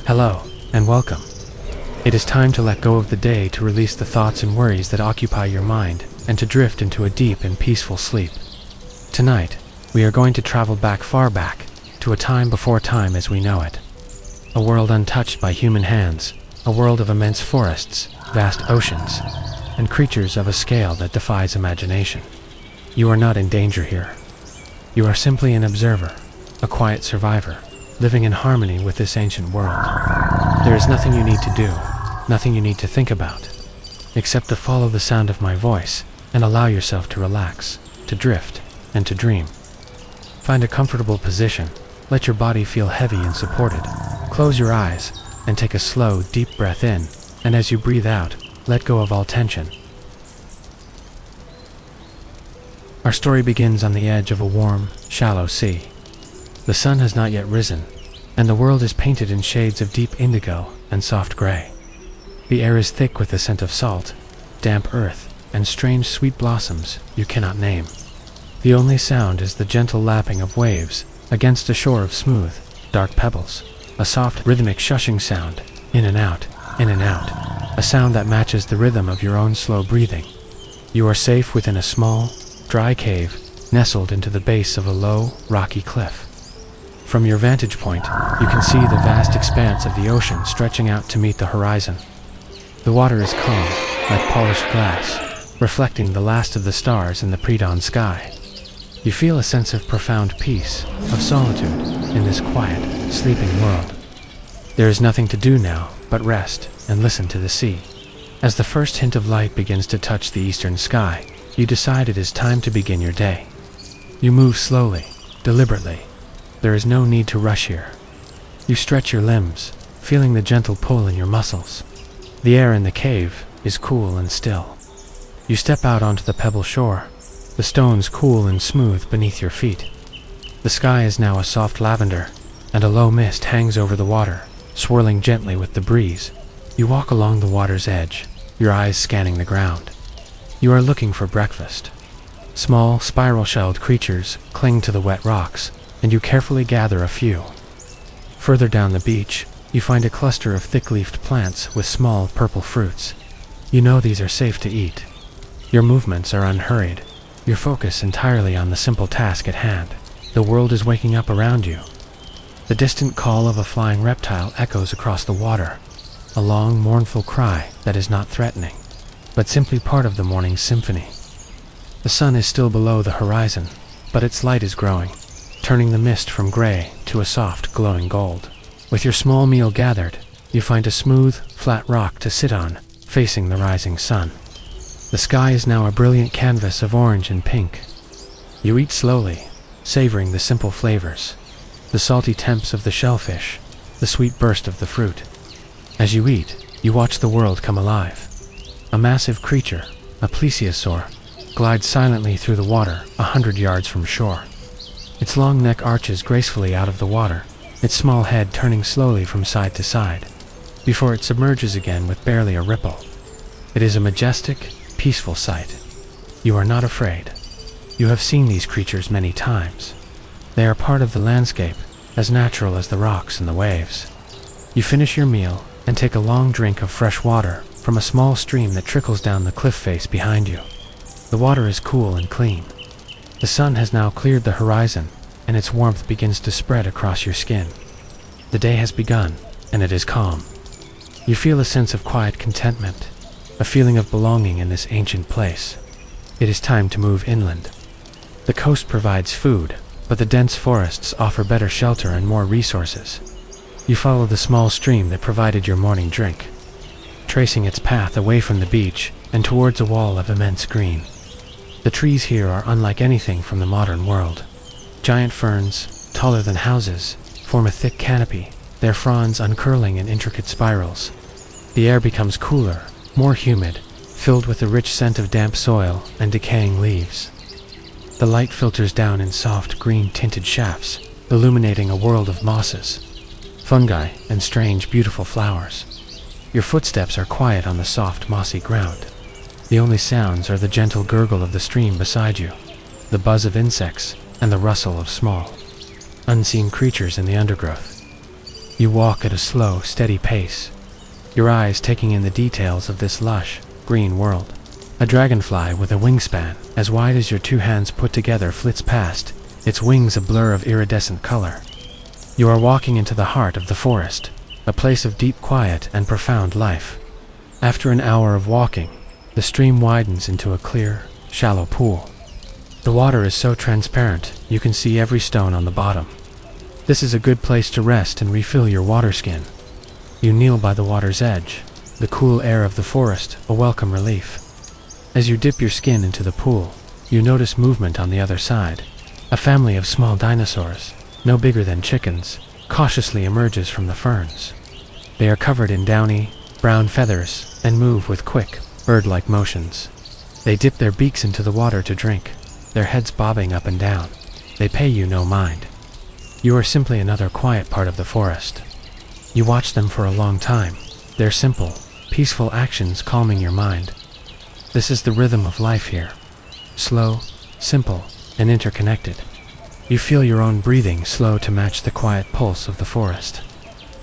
Hello, and welcome. It is time to let go of the day, to release the thoughts and worries that occupy your mind, and to drift into a deep and peaceful sleep. Tonight, we are going to travel far back, to a time before time as we know it. A world untouched by human hands, a world of immense forests, vast oceans, and creatures of a scale that defies imagination. You are not in danger here. You are simply an observer, a quiet survivor, living in harmony with this ancient world. There is nothing you need to do, nothing you need to think about, except to follow the sound of my voice and allow yourself to relax, to drift, and to dream. Find a comfortable position, let your body feel heavy and supported. Close your eyes and take a slow, deep breath in, and as you breathe out, let go of all tension. Our story begins on the edge of a warm, shallow sea. The sun has not yet risen, and the world is painted in shades of deep indigo and soft gray. The air is thick with the scent of salt, damp earth, and strange sweet blossoms you cannot name. The only sound is the gentle lapping of waves against a shore of smooth, dark pebbles, a soft, rhythmic shushing sound, in and out, a sound that matches the rhythm of your own slow breathing. You are safe within a small, dry cave, nestled into the base of a low, rocky cliff. From your vantage point, you can see the vast expanse of the ocean stretching out to meet the horizon. The water is calm, like polished glass, reflecting the last of the stars in the pre-dawn sky. You feel a sense of profound peace, of solitude, in this quiet, sleeping world. There is nothing to do now but rest and listen to the sea. As the first hint of light begins to touch the eastern sky, you decide it is time to begin your day. You move slowly, deliberately. There is no need to rush here. You stretch your limbs, feeling the gentle pull in your muscles. The air in the cave is cool and still. You step out onto the pebble shore, the stones cool and smooth beneath your feet. The sky is now a soft lavender, and a low mist hangs over the water, swirling gently with the breeze. You walk along the water's edge, your eyes scanning the ground. You are looking for breakfast. Small, spiral-shelled creatures cling to the wet rocks, and you carefully gather a few. Further down the beach, you find a cluster of thick-leafed plants with small purple fruits. You know these are safe to eat. Your movements are unhurried, your focus entirely on the simple task at hand. The world is waking up around you. The distant call of a flying reptile echoes across the water, a long, mournful cry that is not threatening, but simply part of the morning's symphony. The sun is still below the horizon, but its light is growing, turning the mist from gray to a soft, glowing gold. With your small meal gathered, you find a smooth, flat rock to sit on, facing the rising sun. The sky is now a brilliant canvas of orange and pink. You eat slowly, savoring the simple flavors, the salty temps of the shellfish, the sweet burst of the fruit. As you eat, you watch the world come alive. A massive creature, a plesiosaur, glides silently through the water 100 yards from shore. Its long neck arches gracefully out of the water, its small head turning slowly from side to side, before it submerges again with barely a ripple. It is a majestic, peaceful sight. You are not afraid. You have seen these creatures many times. They are part of the landscape, as natural as the rocks and the waves. You finish your meal and take a long drink of fresh water from a small stream that trickles down the cliff face behind you. The water is cool and clean. The sun has now cleared the horizon, and its warmth begins to spread across your skin. The day has begun, and it is calm. You feel a sense of quiet contentment, a feeling of belonging in this ancient place. It is time to move inland. The coast provides food, but the dense forests offer better shelter and more resources. You follow the small stream that provided your morning drink, tracing its path away from the beach and towards a wall of immense green. The trees here are unlike anything from the modern world. Giant ferns, taller than houses, form a thick canopy, their fronds uncurling in intricate spirals. The air becomes cooler, more humid, filled with the rich scent of damp soil and decaying leaves. The light filters down in soft, green-tinted shafts, illuminating a world of mosses, fungi, and strange, beautiful flowers. Your footsteps are quiet on the soft, mossy ground. The only sounds are the gentle gurgle of the stream beside you, the buzz of insects, and the rustle of small, unseen creatures in the undergrowth. You walk at a slow, steady pace, your eyes taking in the details of this lush, green world. A dragonfly with a wingspan as wide as your two hands put together flits past, its wings a blur of iridescent color. You are walking into the heart of the forest, a place of deep quiet and profound life. After an hour of walking, the stream widens into a clear, shallow pool. The water is so transparent, you can see every stone on the bottom. This is a good place to rest and refill your water skin. You kneel by the water's edge, the cool air of the forest a welcome relief. As you dip your skin into the pool, you notice movement on the other side. A family of small dinosaurs, no bigger than chickens, cautiously emerges from the ferns. They are covered in downy, brown feathers and move with quick, bird-like motions. They dip their beaks into the water to drink, their heads bobbing up and down. They pay you no mind. You are simply another quiet part of the forest. You watch them for a long time, their simple, peaceful actions calming your mind. This is the rhythm of life here. Slow, simple, and interconnected. You feel your own breathing slow to match the quiet pulse of the forest.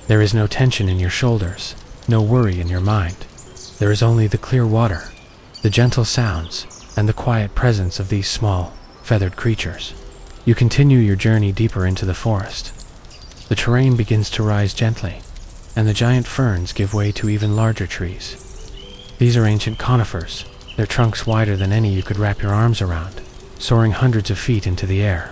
There is no tension in your shoulders, no worry in your mind. There is only the clear water, the gentle sounds, and the quiet presence of these small, feathered creatures. You continue your journey deeper into the forest. The terrain begins to rise gently, and the giant ferns give way to even larger trees. These are ancient conifers, their trunks wider than any you could wrap your arms around, soaring hundreds of feet into the air.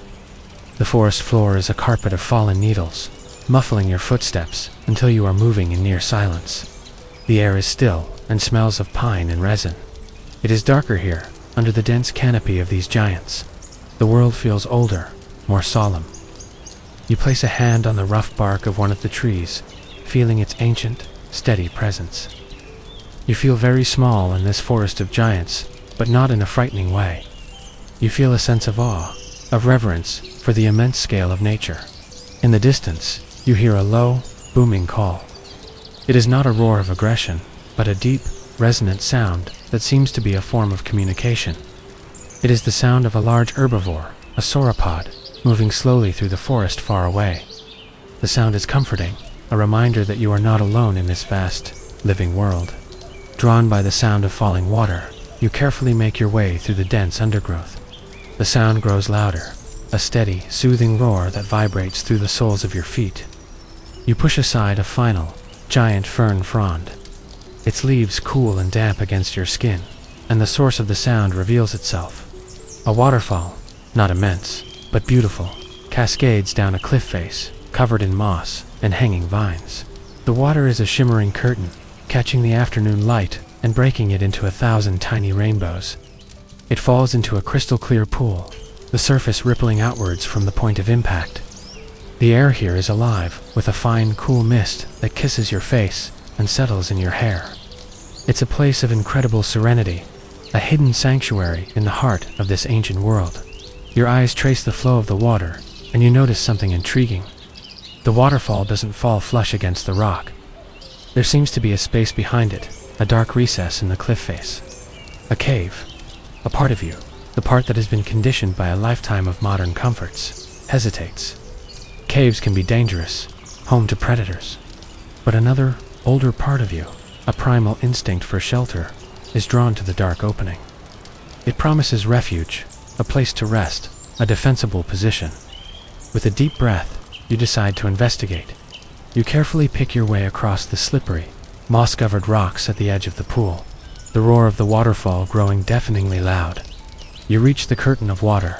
The forest floor is a carpet of fallen needles, muffling your footsteps until you are moving in near silence. The air is still and smells of pine and resin. It is darker here, under the dense canopy of these giants. The world feels older, more solemn. You place a hand on the rough bark of one of the trees, feeling its ancient, steady presence. You feel very small in this forest of giants, but not in a frightening way. You feel a sense of awe, of reverence for the immense scale of nature. In the distance, you hear a low, booming call. It is not a roar of aggression, but a deep, resonant sound that seems to be a form of communication. It is the sound of a large herbivore, a sauropod, moving slowly through the forest far away. The sound is comforting, a reminder that you are not alone in this vast, living world. Drawn by the sound of falling water, you carefully make your way through the dense undergrowth. The sound grows louder, a steady, soothing roar that vibrates through the soles of your feet. You push aside a final, giant fern frond. Its leaves cool and damp against your skin, and the source of the sound reveals itself. A waterfall, not immense, but beautiful, cascades down a cliff face, covered in moss and hanging vines. The water is a shimmering curtain, catching the afternoon light and breaking it into 1,000 tiny rainbows. It falls into a crystal-clear pool, the surface rippling outwards from the point of impact. The air here is alive, with a fine, cool mist that kisses your face and settles in your hair. It's a place of incredible serenity, a hidden sanctuary in the heart of this ancient world. Your eyes trace the flow of the water, and you notice something intriguing. The waterfall doesn't fall flush against the rock. There seems to be a space behind it, a dark recess in the cliff face. A cave. A part of you, the part that has been conditioned by a lifetime of modern comforts, hesitates. Caves can be dangerous, home to predators. But another, older part of you, a primal instinct for shelter, is drawn to the dark opening. It promises refuge, a place to rest, a defensible position. With a deep breath, you decide to investigate. You carefully pick your way across the slippery, moss-covered rocks at the edge of the pool, the roar of the waterfall growing deafeningly loud. You reach the curtain of water.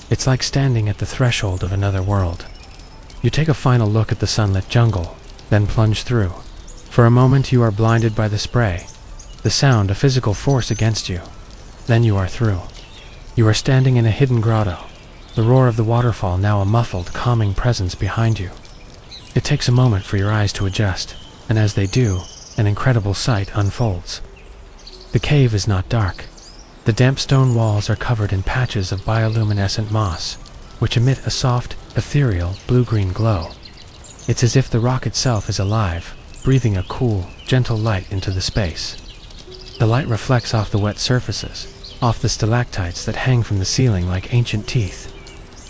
It's like standing at the threshold of another world. You take a final look at the sunlit jungle, then plunge through. For a moment you are blinded by the spray, the sound a physical force against you. Then you are through. You are standing in a hidden grotto, the roar of the waterfall now a muffled, calming presence behind you. It takes a moment for your eyes to adjust, and as they do, an incredible sight unfolds. The cave is not dark. The damp stone walls are covered in patches of bioluminescent moss, which emit a soft, ethereal, blue-green glow. It's as if the rock itself is alive, breathing a cool, gentle light into the space. The light reflects off the wet surfaces, off the stalactites that hang from the ceiling like ancient teeth,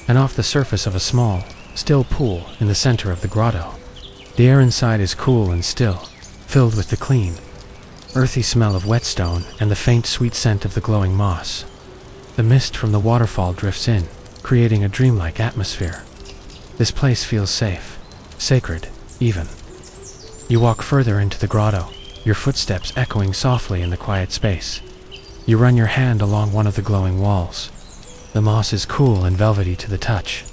and off the surface of a small, still pool in the center of the grotto. The air inside is cool and still, filled with the clean, earthy smell of whetstone and the faint sweet scent of the glowing moss. The mist from the waterfall drifts in, creating a dreamlike atmosphere. This place feels safe, sacred, even. You walk further into the grotto, your footsteps echoing softly in the quiet space. You run your hand along one of the glowing walls. The moss is cool and velvety to the touch.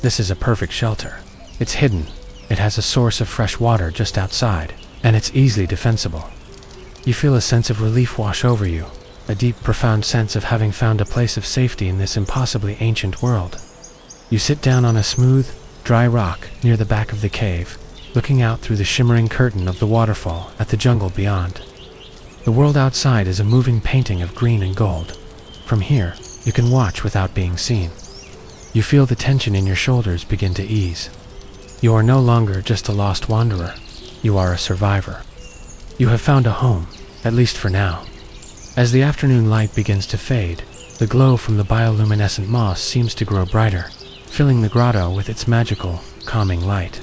This is a perfect shelter. It's hidden, it has a source of fresh water just outside, and it's easily defensible. You feel a sense of relief wash over you, a deep, profound sense of having found a place of safety in this impossibly ancient world. You sit down on a smooth, dry rock near the back of the cave, looking out through the shimmering curtain of the waterfall at the jungle beyond. The world outside is a moving painting of green and gold. From here, you can watch without being seen. You feel the tension in your shoulders begin to ease. You are no longer just a lost wanderer. You are a survivor. You have found a home, at least for now. As the afternoon light begins to fade, the glow from the bioluminescent moss seems to grow brighter, filling the grotto with its magical, calming light.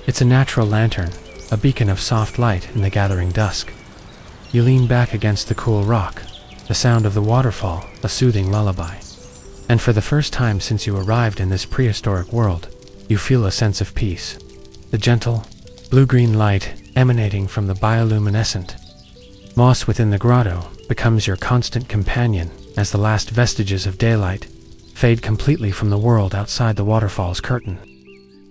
It's a natural lantern, a beacon of soft light in the gathering dusk. You lean back against the cool rock, the sound of the waterfall a soothing lullaby. And for the first time since you arrived in this prehistoric world, you feel a sense of peace. The gentle, blue-green light emanating from the bioluminescent moss within the grotto becomes your constant companion as the last vestiges of daylight fade completely from the world outside the waterfall's curtain.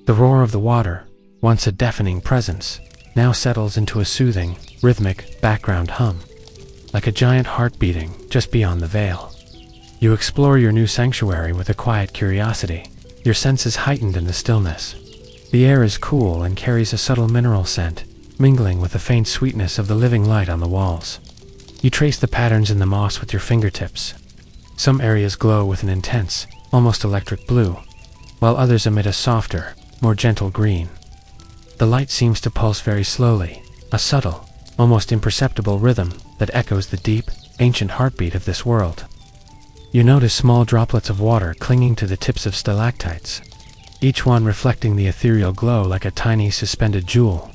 The roar of the water, once a deafening presence, now settles into a soothing, rhythmic background hum, like a giant heart beating just beyond the veil. You explore your new sanctuary with a quiet curiosity, your senses heightened in the stillness. The air is cool and carries a subtle mineral scent, mingling with the faint sweetness of the living light on the walls. You trace the patterns in the moss with your fingertips. Some areas glow with an intense, almost electric blue, while others emit a softer, more gentle green. The light seems to pulse very slowly, a subtle, almost imperceptible rhythm that echoes the deep, ancient heartbeat of this world. You notice small droplets of water clinging to the tips of stalactites, each one reflecting the ethereal glow like a tiny suspended jewel.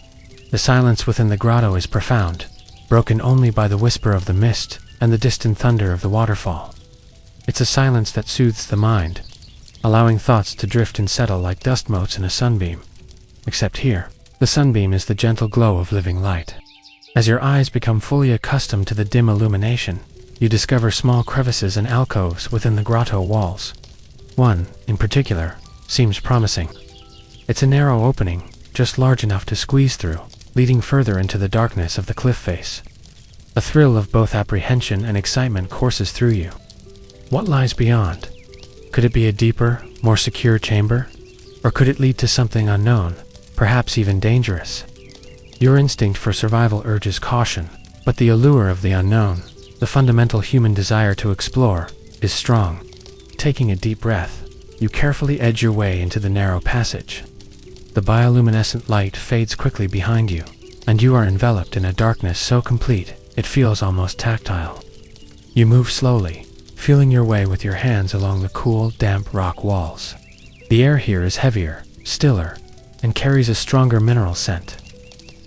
The silence within the grotto is profound, broken only by the whisper of the mist and the distant thunder of the waterfall. It's a silence that soothes the mind, allowing thoughts to drift and settle like dust motes in a sunbeam. Except here, the sunbeam is the gentle glow of living light. As your eyes become fully accustomed to the dim illumination, you discover small crevices and alcoves within the grotto walls. One, in particular, seems promising. It's a narrow opening, just large enough to squeeze through, leading further into the darkness of the cliff face. A thrill of both apprehension and excitement courses through you. What lies beyond? Could it be a deeper, more secure chamber? Or could it lead to something unknown, perhaps even dangerous? Your instinct for survival urges caution, but the allure of the unknown, the fundamental human desire to explore, is strong. Taking a deep breath, you carefully edge your way into the narrow passage. The bioluminescent light fades quickly behind you, and you are enveloped in a darkness so complete it feels almost tactile. You move slowly, feeling your way with your hands along the cool, damp rock walls. The air here is heavier, stiller, and carries a stronger mineral scent.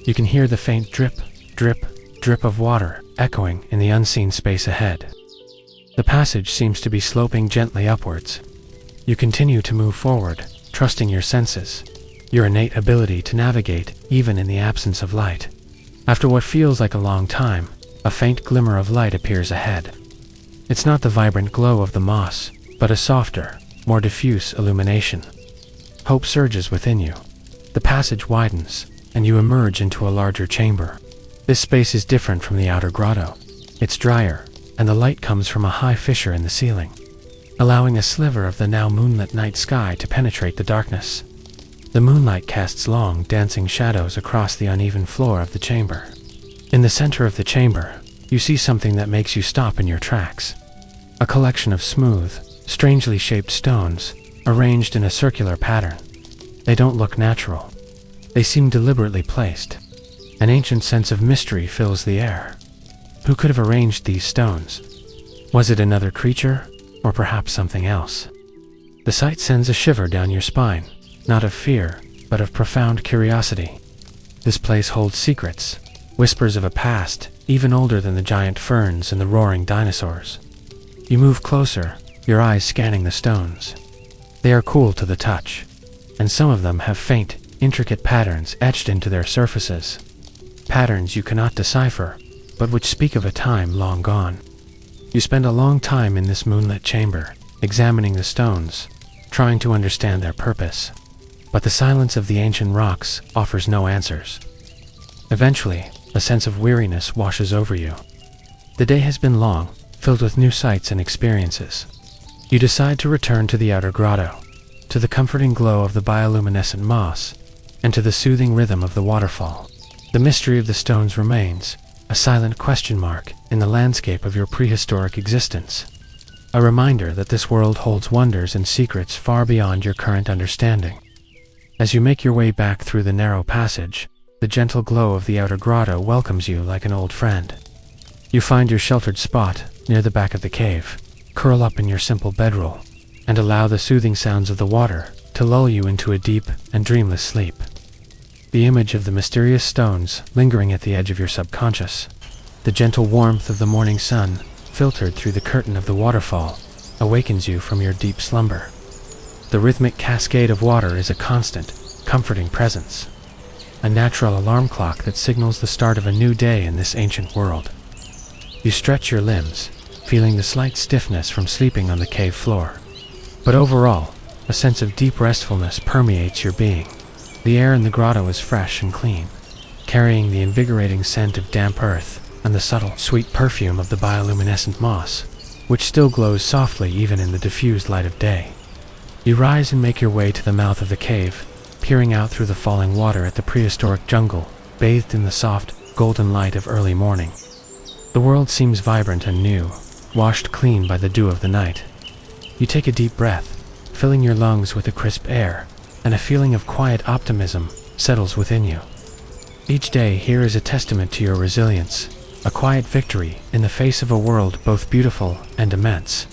You can hear the faint drip, drip, drip of water echoing in the unseen space ahead. The passage seems to be sloping gently upwards. You continue to move forward, trusting your senses, your innate ability to navigate even in the absence of light. After what feels like a long time, a faint glimmer of light appears ahead. It's not the vibrant glow of the moss, but a softer, more diffuse illumination. Hope surges within you. The passage widens, and you emerge into a larger chamber. This space is different from the outer grotto. It's drier, and the light comes from a high fissure in the ceiling, allowing a sliver of the now moonlit night sky to penetrate the darkness. The moonlight casts long, dancing shadows across the uneven floor of the chamber. In the center of the chamber, you see something that makes you stop in your tracks. A collection of smooth, strangely shaped stones, arranged in a circular pattern. They don't look natural. They seem deliberately placed. An ancient sense of mystery fills the air. Who could have arranged these stones? Was it another creature, or perhaps something else? The sight sends a shiver down your spine, not of fear, but of profound curiosity. This place holds secrets, whispers of a past even older than the giant ferns and the roaring dinosaurs. You move closer, your eyes scanning the stones. They are cool to the touch, and some of them have faint, intricate patterns etched into their surfaces. Patterns you cannot decipher, but which speak of a time long gone. You spend a long time in this moonlit chamber, examining the stones, trying to understand their purpose. But the silence of the ancient rocks offers no answers. Eventually, a sense of weariness washes over you. The day has been long, filled with new sights and experiences. You decide to return to the outer grotto, to the comforting glow of the bioluminescent moss, and to the soothing rhythm of the waterfall. The mystery of the stones remains, a silent question mark in the landscape of your prehistoric existence. A reminder that this world holds wonders and secrets far beyond your current understanding. As you make your way back through the narrow passage, the gentle glow of the outer grotto welcomes you like an old friend. You find your sheltered spot near the back of the cave, curl up in your simple bedroll, and allow the soothing sounds of the water to lull you into a deep and dreamless sleep. The image of the mysterious stones lingering at the edge of your subconscious, the gentle warmth of the morning sun filtered through the curtain of the waterfall, awakens you from your deep slumber. The rhythmic cascade of water is a constant, comforting presence, a natural alarm clock that signals the start of a new day in this ancient world. You stretch your limbs, feeling the slight stiffness from sleeping on the cave floor. But overall, a sense of deep restfulness permeates your being. The air in the grotto is fresh and clean, carrying the invigorating scent of damp earth and the subtle, sweet perfume of the bioluminescent moss, which still glows softly even in the diffused light of day. You rise and make your way to the mouth of the cave, peering out through the falling water at the prehistoric jungle, bathed in the soft, golden light of early morning. The world seems vibrant and new, washed clean by the dew of the night. You take a deep breath, filling your lungs with the crisp air, and a feeling of quiet optimism settles within you. Each day here is a testament to your resilience, a quiet victory in the face of a world both beautiful and immense.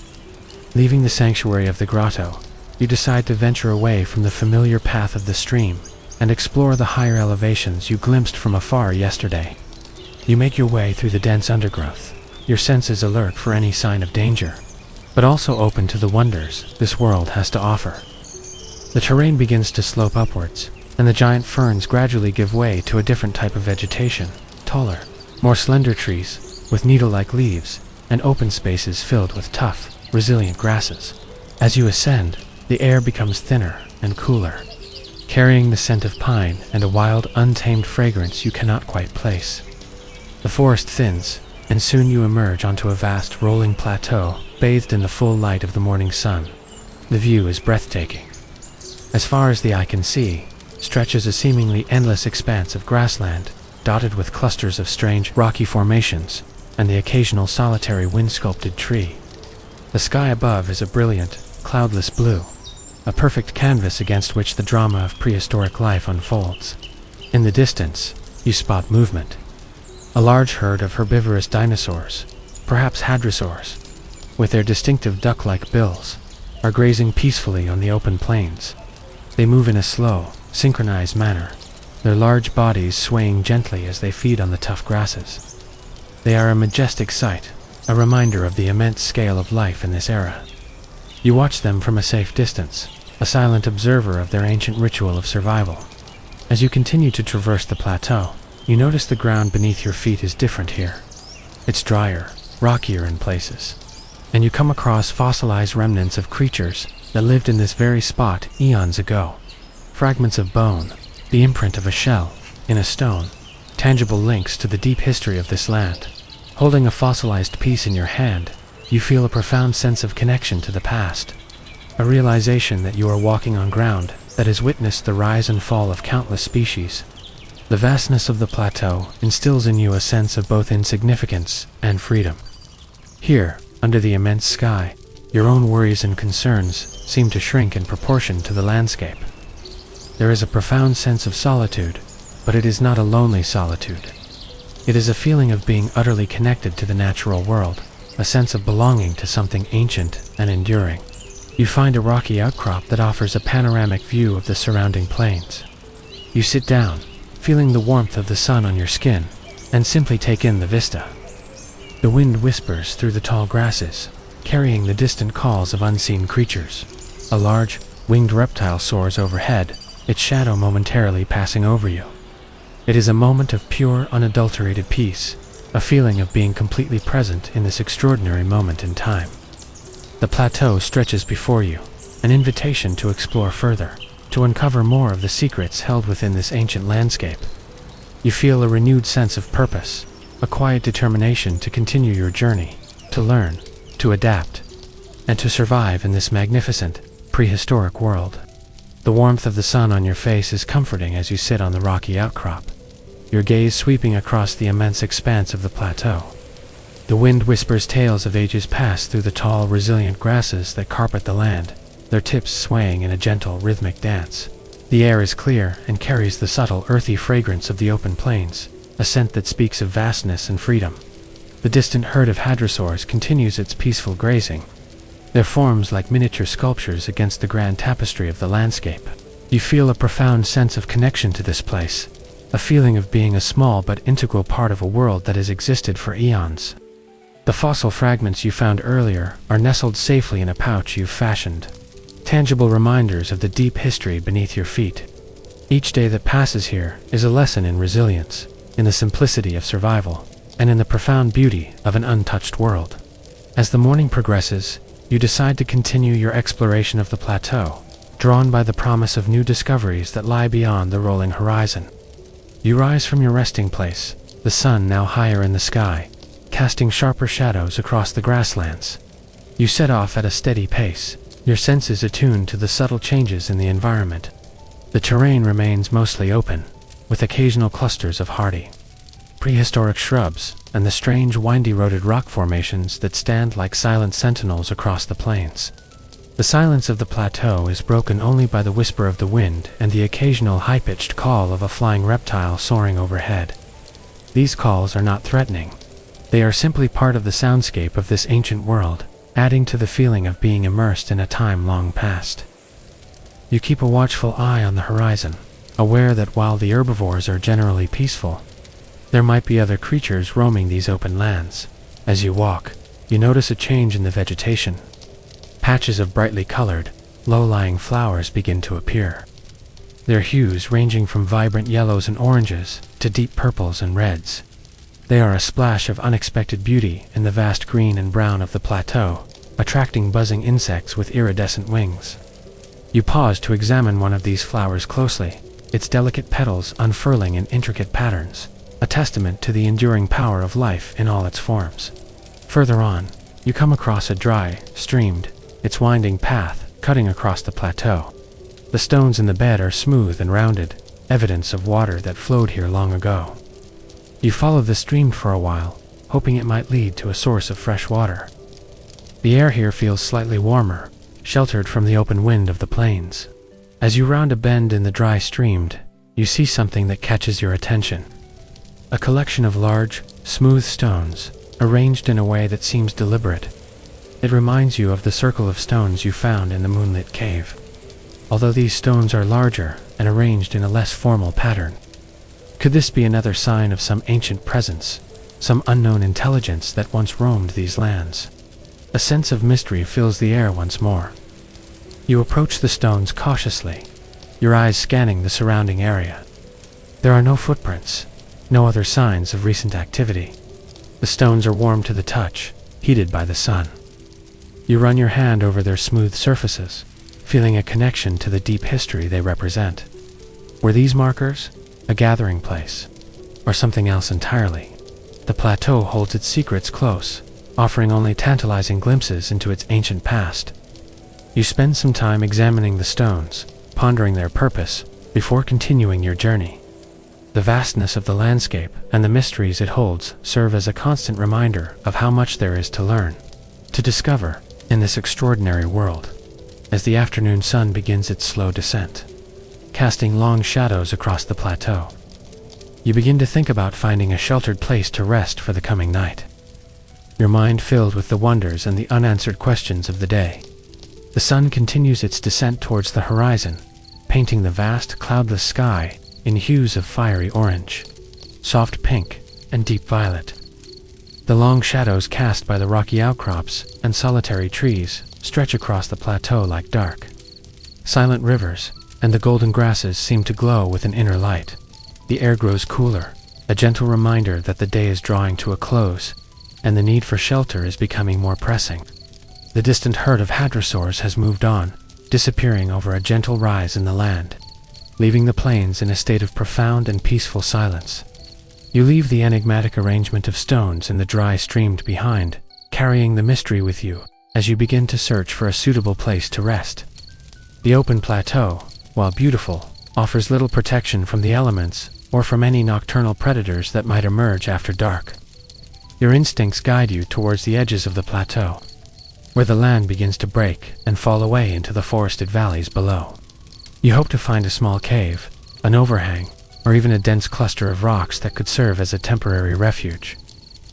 Leaving the sanctuary of the grotto, you decide to venture away from the familiar path of the stream and explore the higher elevations you glimpsed from afar yesterday. You make your way through the dense undergrowth, your senses alert for any sign of danger, but also open to the wonders this world has to offer. The terrain begins to slope upwards, and the giant ferns gradually give way to a different type of vegetation, taller, more slender trees with needle-like leaves, and open spaces filled with tough, resilient grasses. As you ascend, the air becomes thinner and cooler, carrying the scent of pine and a wild, untamed fragrance you cannot quite place. The forest thins, and soon you emerge onto a vast, rolling plateau, bathed in the full light of the morning sun. The view is breathtaking. As far as the eye can see, stretches a seemingly endless expanse of grassland, dotted with clusters of strange, rocky formations, and the occasional solitary wind-sculpted tree. The sky above is a brilliant, cloudless blue, a perfect canvas against which the drama of prehistoric life unfolds. In the distance, you spot movement. A large herd of herbivorous dinosaurs, perhaps hadrosaurs, with their distinctive duck-like bills, are grazing peacefully on the open plains. They move in a slow, synchronized manner, their large bodies swaying gently as they feed on the tough grasses. They are a majestic sight, a reminder of the immense scale of life in this era. You watch them from a safe distance, a silent observer of their ancient ritual of survival. As you continue to traverse the plateau, you notice the ground beneath your feet is different here. It's drier, rockier in places, and you come across fossilized remnants of creatures that lived in this very spot eons ago. Fragments of bone, the imprint of a shell in a stone, tangible links to the deep history of this land. Holding a fossilized piece in your hand, you feel a profound sense of connection to the past, a realization that you are walking on ground that has witnessed the rise and fall of countless species. The vastness of the plateau instills in you a sense of both insignificance and freedom. Here, under the immense sky, your own worries and concerns seem to shrink in proportion to the landscape. There is a profound sense of solitude, but it is not a lonely solitude. It is a feeling of being utterly connected to the natural world, a sense of belonging to something ancient and enduring. You find a rocky outcrop that offers a panoramic view of the surrounding plains. You sit down, feeling the warmth of the sun on your skin, and simply take in the vista. The wind whispers through the tall grasses, carrying the distant calls of unseen creatures. A large, winged reptile soars overhead, its shadow momentarily passing over you. It is a moment of pure, unadulterated peace, a feeling of being completely present in this extraordinary moment in time. The plateau stretches before you, an invitation to explore further, to uncover more of the secrets held within this ancient landscape. You feel a renewed sense of purpose, a quiet determination to continue your journey, to learn, to adapt, and to survive in this magnificent, prehistoric world. The warmth of the sun on your face is comforting as you sit on the rocky outcrop, your gaze sweeping across the immense expanse of the plateau. The wind whispers tales of ages past through the tall, resilient grasses that carpet the land, their tips swaying in a gentle, rhythmic dance. The air is clear and carries the subtle, earthy fragrance of the open plains, a scent that speaks of vastness and freedom. The distant herd of hadrosaurs continues its peaceful grazing, their forms like miniature sculptures against the grand tapestry of the landscape. You feel a profound sense of connection to this place, a feeling of being a small but integral part of a world that has existed for eons. The fossil fragments you found earlier are nestled safely in a pouch you've fashioned, tangible reminders of the deep history beneath your feet. Each day that passes here is a lesson in resilience, in the simplicity of survival, and in the profound beauty of an untouched world. As the morning progresses, you decide to continue your exploration of the plateau, drawn by the promise of new discoveries that lie beyond the rolling horizon. You rise from your resting place, the sun now higher in the sky, casting sharper shadows across the grasslands. You set off at a steady pace, your senses attuned to the subtle changes in the environment. The terrain remains mostly open, with occasional clusters of hardy, prehistoric shrubs and the strange, windy-roaded rock formations that stand like silent sentinels across the plains. The silence of the plateau is broken only by the whisper of the wind and the occasional high-pitched call of a flying reptile soaring overhead. These calls are not threatening. They are simply part of the soundscape of this ancient world, adding to the feeling of being immersed in a time long past. You keep a watchful eye on the horizon, aware that while the herbivores are generally peaceful, there might be other creatures roaming these open lands. As you walk, you notice a change in the vegetation. Patches of brightly colored, low-lying flowers begin to appear, their hues ranging from vibrant yellows and oranges to deep purples and reds. They are a splash of unexpected beauty in the vast green and brown of the plateau, attracting buzzing insects with iridescent wings. You pause to examine one of these flowers closely, its delicate petals unfurling in intricate patterns, a testament to the enduring power of life in all its forms. Further on, you come across a dry, streamed, its winding path cutting across the plateau. The stones in the bed are smooth and rounded, evidence of water that flowed here long ago. You follow the stream for a while, hoping it might lead to a source of fresh water. The air here feels slightly warmer, sheltered from the open wind of the plains. As you round a bend in the dry stream, you see something that catches your attention. A collection of large, smooth stones, arranged in a way that seems deliberate. It reminds you of the circle of stones you found in the moonlit cave, although these stones are larger and arranged in a less formal pattern. Could this be another sign of some ancient presence, some unknown intelligence that once roamed these lands? A sense of mystery fills the air once more. You approach the stones cautiously, your eyes scanning the surrounding area. There are no footprints, no other signs of recent activity. The stones are warm to the touch, heated by the sun. You run your hand over their smooth surfaces, feeling a connection to the deep history they represent. Were these markers a gathering place, or something else entirely? The plateau holds its secrets close, offering only tantalizing glimpses into its ancient past. You spend some time examining the stones, pondering their purpose, before continuing your journey. The vastness of the landscape and the mysteries it holds serve as a constant reminder of how much there is to learn, to discover, in this extraordinary world. As the afternoon sun begins its slow descent, casting long shadows across the plateau, you begin to think about finding a sheltered place to rest for the coming night, your mind filled with the wonders and the unanswered questions of the day. The sun continues its descent towards the horizon, painting the vast, cloudless sky in hues of fiery orange, soft pink, and deep violet. The long shadows cast by the rocky outcrops and solitary trees stretch across the plateau like dark, silent rivers, and the golden grasses seem to glow with an inner light. The air grows cooler, a gentle reminder that the day is drawing to a close, and the need for shelter is becoming more pressing. The distant herd of hadrosaurs has moved on, disappearing over a gentle rise in the land, leaving the plains in a state of profound and peaceful silence. You leave the enigmatic arrangement of stones in the dry stream behind, carrying the mystery with you as you begin to search for a suitable place to rest. The open plateau, while beautiful, offers little protection from the elements or from any nocturnal predators that might emerge after dark. Your instincts guide you towards the edges of the plateau, where the land begins to break and fall away into the forested valleys below. You hope to find a small cave, an overhang, or even a dense cluster of rocks that could serve as a temporary refuge.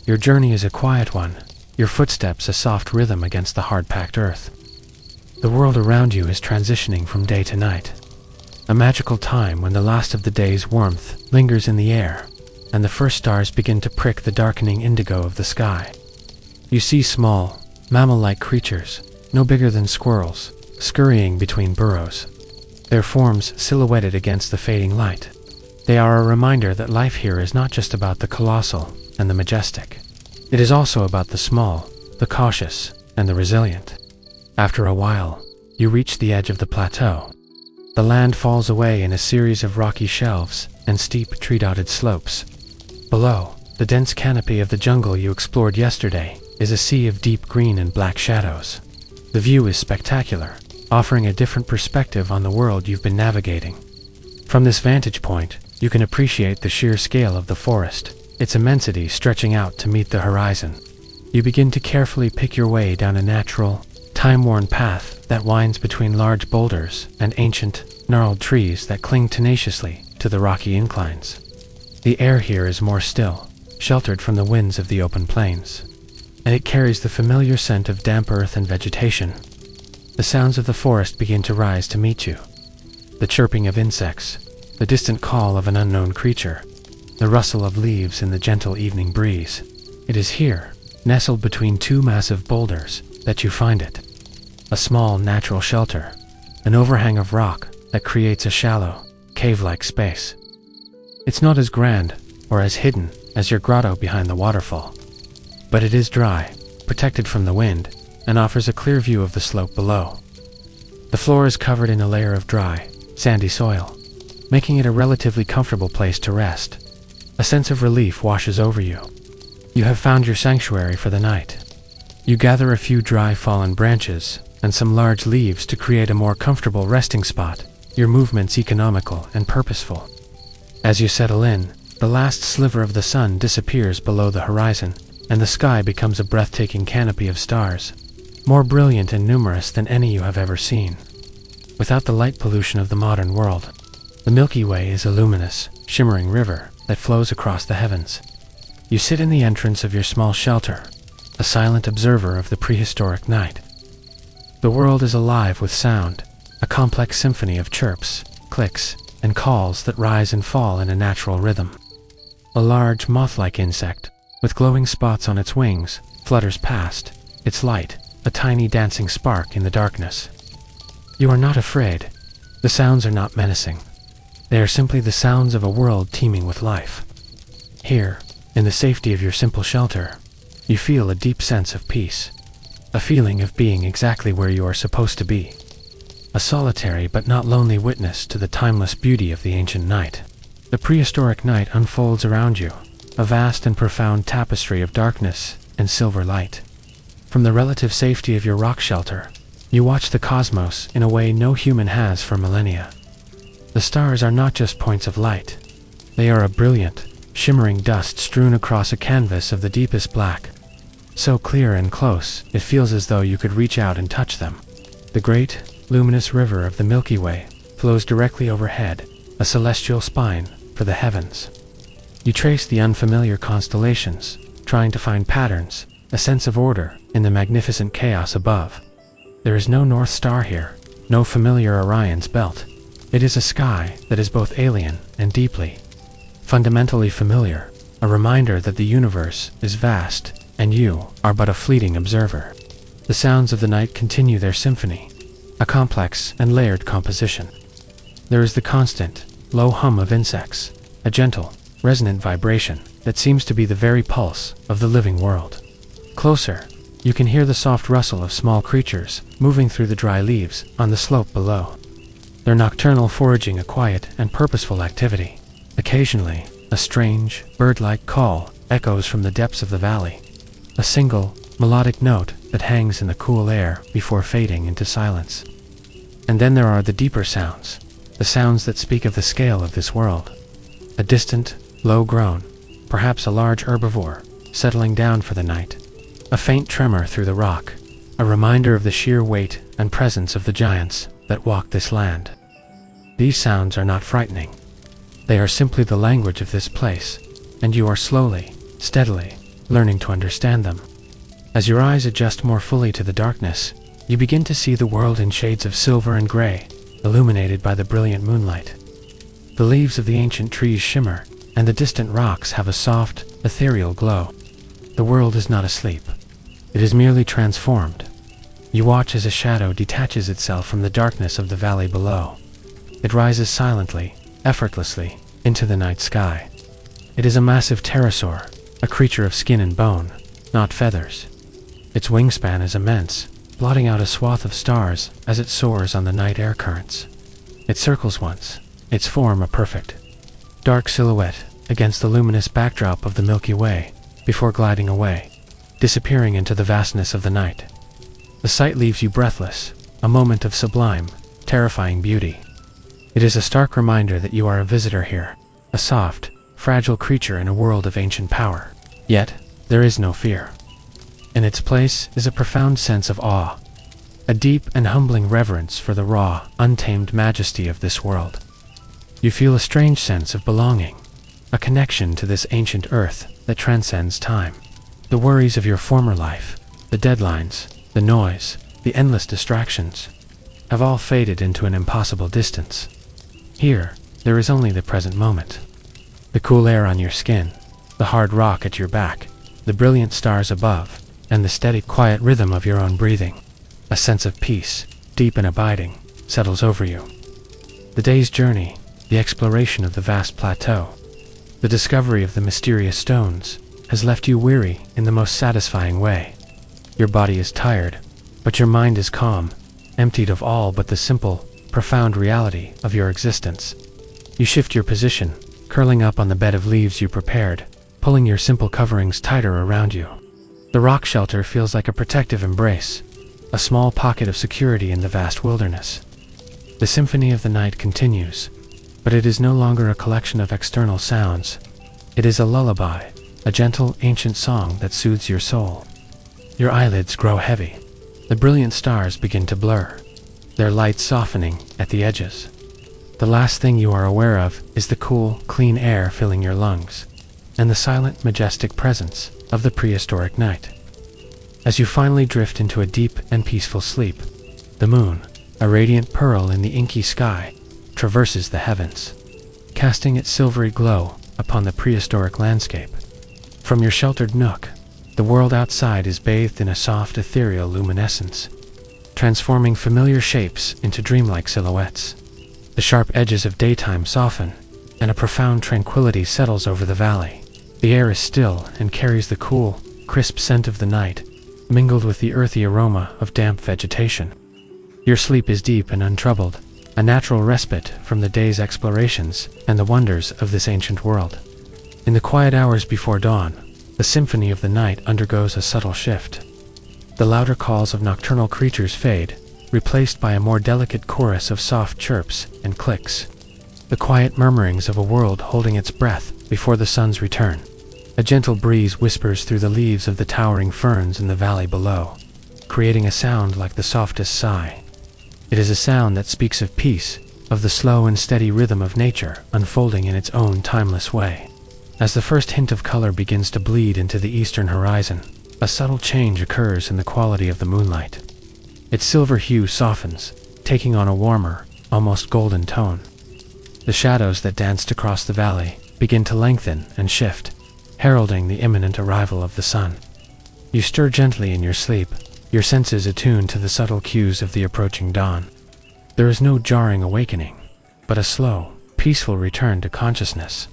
Your journey is a quiet one, your footsteps a soft rhythm against the hard-packed earth. The world around you is transitioning from day to night, a magical time when the last of the day's warmth lingers in the air, and the first stars begin to prick the darkening indigo of the sky. You see small, mammal-like creatures, no bigger than squirrels, scurrying between burrows, their forms silhouetted against the fading light. They are a reminder that life here is not just about the colossal and the majestic. It is also about the small, the cautious, and the resilient. After a while, you reach the edge of the plateau. The land falls away in a series of rocky shelves and steep tree-dotted slopes. Below, the dense canopy of the jungle you explored yesterday is a sea of deep green and black shadows. The view is spectacular, offering a different perspective on the world you've been navigating. From this vantage point, you can appreciate the sheer scale of the forest, its immensity stretching out to meet the horizon. You begin to carefully pick your way down a natural, time-worn path that winds between large boulders and ancient, gnarled trees that cling tenaciously to the rocky inclines. The air here is more still, sheltered from the winds of the open plains, and it carries the familiar scent of damp earth and vegetation. The sounds of the forest begin to rise to meet you. The chirping of insects, the distant call of an unknown creature, the rustle of leaves in the gentle evening breeze. It is here, nestled between two massive boulders, that you find it. A small natural shelter, an overhang of rock that creates a shallow, cave-like space. It's not as grand or as hidden as your grotto behind the waterfall, but it is dry, protected from the wind, and offers a clear view of the slope below. The floor is covered in a layer of dry, sandy soil, making it a relatively comfortable place to rest. A sense of relief washes over you. You have found your sanctuary for the night. You gather a few dry fallen branches and some large leaves to create a more comfortable resting spot, your movements economical and purposeful. As you settle in, the last sliver of the sun disappears below the horizon, and the sky becomes a breathtaking canopy of stars, more brilliant and numerous than any you have ever seen. Without the light pollution of the modern world, the Milky Way is a luminous, shimmering river that flows across the heavens. You sit in the entrance of your small shelter, a silent observer of the prehistoric night. The world is alive with sound, a complex symphony of chirps, clicks, and calls that rise and fall in a natural rhythm. A large moth-like insect, with glowing spots on its wings, flutters past, its light a tiny dancing spark in the darkness. You are not afraid. The sounds are not menacing. They are simply the sounds of a world teeming with life. Here, in the safety of your simple shelter, you feel a deep sense of peace, a feeling of being exactly where you are supposed to be, a solitary but not lonely witness to the timeless beauty of the ancient night. The prehistoric night unfolds around you, a vast and profound tapestry of darkness and silver light. From the relative safety of your rock shelter, you watch the cosmos in a way no human has for millennia. The stars are not just points of light. They are a brilliant, shimmering dust strewn across a canvas of the deepest black. So clear and close, it feels as though you could reach out and touch them. The great, luminous river of the Milky Way flows directly overhead, a celestial spine for the heavens. You trace the unfamiliar constellations, trying to find patterns, a sense of order in the magnificent chaos above. There is no North Star here, no familiar Orion's belt. It is a sky that is both alien and deeply, fundamentally familiar, a reminder that the universe is vast and you are but a fleeting observer. The sounds of the night continue their symphony, a complex and layered composition. There is the constant, low hum of insects, a gentle, resonant vibration that seems to be the very pulse of the living world. Closer, you can hear the soft rustle of small creatures moving through the dry leaves on the slope below. Their nocturnal foraging a quiet and purposeful activity. Occasionally, a strange, bird-like call echoes from the depths of the valley, a single, melodic note that hangs in the cool air before fading into silence. And then there are the deeper sounds, the sounds that speak of the scale of this world. A distant, low groan, perhaps a large herbivore, settling down for the night. A faint tremor through the rock, a reminder of the sheer weight and presence of the giants that walk this land. These sounds are not frightening. They are simply the language of this place, and you are slowly, steadily, learning to understand them. As your eyes adjust more fully to the darkness, you begin to see the world in shades of silver and gray, illuminated by the brilliant moonlight. The leaves of the ancient trees shimmer, and the distant rocks have a soft, ethereal glow. The world is not asleep. It is merely transformed. You watch as a shadow detaches itself from the darkness of the valley below. It rises silently, effortlessly, into the night sky. It is a massive pterosaur, a creature of skin and bone, not feathers. Its wingspan is immense, blotting out a swath of stars as it soars on the night air currents. It circles once, its form a perfect, dark silhouette against the luminous backdrop of the Milky Way, before gliding away, disappearing into the vastness of the night. The sight leaves you breathless, a moment of sublime, terrifying beauty. It is a stark reminder that you are a visitor here, a soft, fragile creature in a world of ancient power. Yet, there is no fear. In its place is a profound sense of awe, a deep and humbling reverence for the raw, untamed majesty of this world. You feel a strange sense of belonging, a connection to this ancient earth that transcends time. The worries of your former life, the deadlines, the noise, the endless distractions, have all faded into an impossible distance. Here, there is only the present moment. The cool air on your skin, the hard rock at your back, the brilliant stars above, and the steady, quiet rhythm of your own breathing. A sense of peace, deep and abiding, settles over you. The day's journey, the exploration of the vast plateau, the discovery of the mysterious stones, has left you weary in the most satisfying way. Your body is tired, but your mind is calm, emptied of all but the simple, profound reality of your existence. You shift your position, curling up on the bed of leaves you prepared, pulling your simple coverings tighter around you. The rock shelter feels like a protective embrace, a small pocket of security in the vast wilderness. The symphony of the night continues, but it is no longer a collection of external sounds. It is a lullaby, a gentle, ancient song that soothes your soul. Your eyelids grow heavy. The brilliant stars begin to blur, their light softening at the edges. The last thing you are aware of is the cool, clean air filling your lungs, and the silent, majestic presence of the prehistoric night. As you finally drift into a deep and peaceful sleep, the moon, a radiant pearl in the inky sky, traverses the heavens, casting its silvery glow upon the prehistoric landscape. From your sheltered nook, the world outside is bathed in a soft, ethereal luminescence, transforming familiar shapes into dreamlike silhouettes. The sharp edges of daytime soften, and a profound tranquility settles over the valley. The air is still and carries the cool, crisp scent of the night, mingled with the earthy aroma of damp vegetation. Your sleep is deep and untroubled, a natural respite from the day's explorations and the wonders of this ancient world. In the quiet hours before dawn, the symphony of the night undergoes a subtle shift. The louder calls of nocturnal creatures fade, replaced by a more delicate chorus of soft chirps and clicks. The quiet murmurings of a world holding its breath before the sun's return. A gentle breeze whispers through the leaves of the towering ferns in the valley below, creating a sound like the softest sigh. It is a sound that speaks of peace, of the slow and steady rhythm of nature unfolding in its own timeless way. As the first hint of color begins to bleed into the eastern horizon, a subtle change occurs in the quality of the moonlight. Its silver hue softens, taking on a warmer, almost golden tone. The shadows that danced across the valley begin to lengthen and shift, heralding the imminent arrival of the sun. You stir gently in your sleep, your senses attuned to the subtle cues of the approaching dawn. There is no jarring awakening, but a slow, peaceful return to consciousness.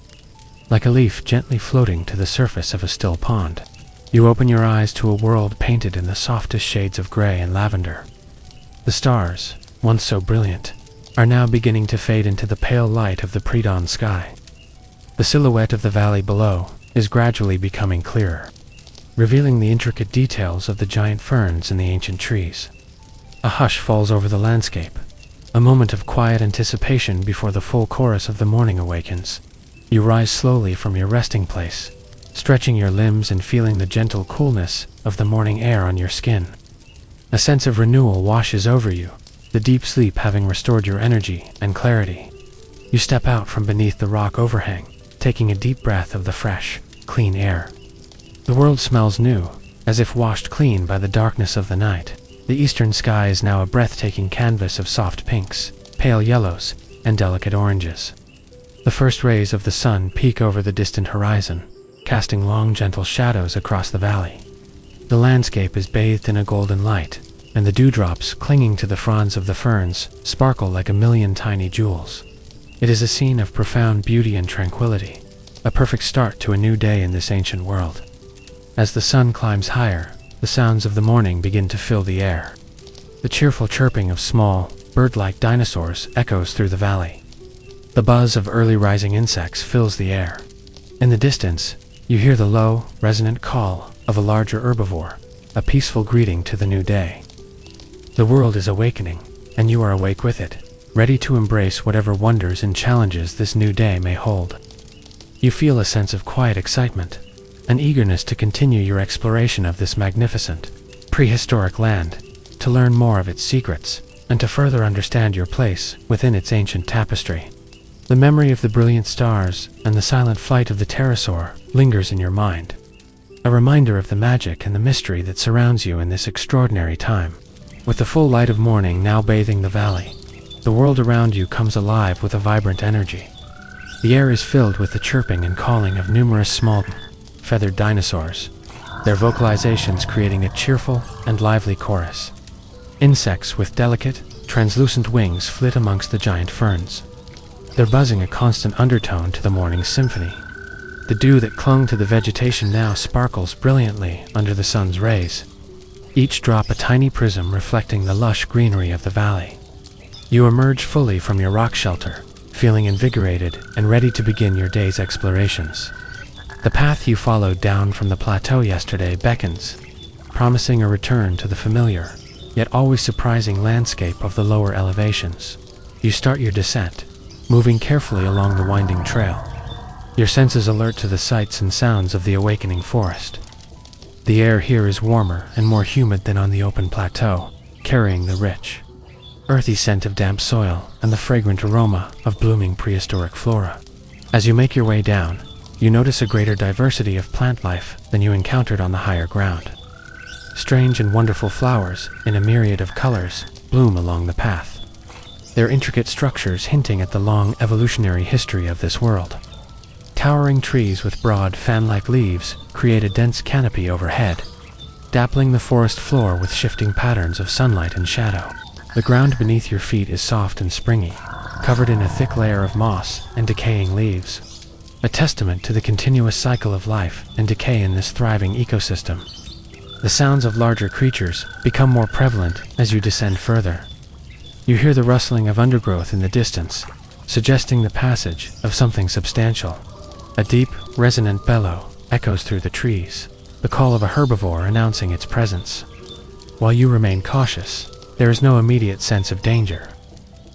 Like a leaf gently floating to the surface of a still pond, you open your eyes to a world painted in the softest shades of gray and lavender. The stars, once so brilliant, are now beginning to fade into the pale light of the pre-dawn sky. The silhouette of the valley below is gradually becoming clearer, revealing the intricate details of the giant ferns and the ancient trees. A hush falls over the landscape, a moment of quiet anticipation before the full chorus of the morning awakens. You rise slowly from your resting place, stretching your limbs and feeling the gentle coolness of the morning air on your skin. A sense of renewal washes over you, the deep sleep having restored your energy and clarity. You step out from beneath the rock overhang, taking a deep breath of the fresh, clean air. The world smells new, as if washed clean by the darkness of the night. The eastern sky is now a breathtaking canvas of soft pinks, pale yellows, and delicate oranges. The first rays of the sun peek over the distant horizon, casting long, gentle shadows across the valley. The landscape is bathed in a golden light, and the dewdrops clinging to the fronds of the ferns sparkle like a million tiny jewels. It is a scene of profound beauty and tranquility, a perfect start to a new day in this ancient world. As the sun climbs higher, the sounds of the morning begin to fill the air. The cheerful chirping of small, bird-like dinosaurs echoes through the valley. The buzz of early rising insects fills the air. In the distance, you hear the low, resonant call of a larger herbivore, a peaceful greeting to the new day. The world is awakening, and you are awake with it, ready to embrace whatever wonders and challenges this new day may hold. You feel a sense of quiet excitement, an eagerness to continue your exploration of this magnificent, prehistoric land, to learn more of its secrets, and to further understand your place within its ancient tapestry. The memory of the brilliant stars and the silent flight of the pterosaur lingers in your mind, a reminder of the magic and the mystery that surrounds you in this extraordinary time. With the full light of morning now bathing the valley, the world around you comes alive with a vibrant energy. The air is filled with the chirping and calling of numerous small, feathered dinosaurs, their vocalizations creating a cheerful and lively chorus. Insects with delicate, translucent wings flit amongst the giant ferns, their buzzing a constant undertone to the morning's symphony. The dew that clung to the vegetation now sparkles brilliantly under the sun's rays, each drop a tiny prism reflecting the lush greenery of the valley. You emerge fully from your rock shelter, feeling invigorated and ready to begin your day's explorations. The path you followed down from the plateau yesterday beckons, promising a return to the familiar, yet always surprising landscape of the lower elevations. You start your descent, moving carefully along the winding trail, your senses alert to the sights and sounds of the awakening forest. The air here is warmer and more humid than on the open plateau, carrying the rich, earthy scent of damp soil and the fragrant aroma of blooming prehistoric flora. As you make your way down, you notice a greater diversity of plant life than you encountered on the higher ground. Strange and wonderful flowers, in a myriad of colors, bloom along the path, their intricate structures hinting at the long evolutionary history of this world. Towering trees with broad, fan-like leaves create a dense canopy overhead, dappling the forest floor with shifting patterns of sunlight and shadow. The ground beneath your feet is soft and springy, covered in a thick layer of moss and decaying leaves, a testament to the continuous cycle of life and decay in this thriving ecosystem. The sounds of larger creatures become more prevalent as you descend further. You hear the rustling of undergrowth in the distance, suggesting the passage of something substantial. A deep, resonant bellow echoes through the trees, the call of a herbivore announcing its presence. While you remain cautious, there is no immediate sense of danger.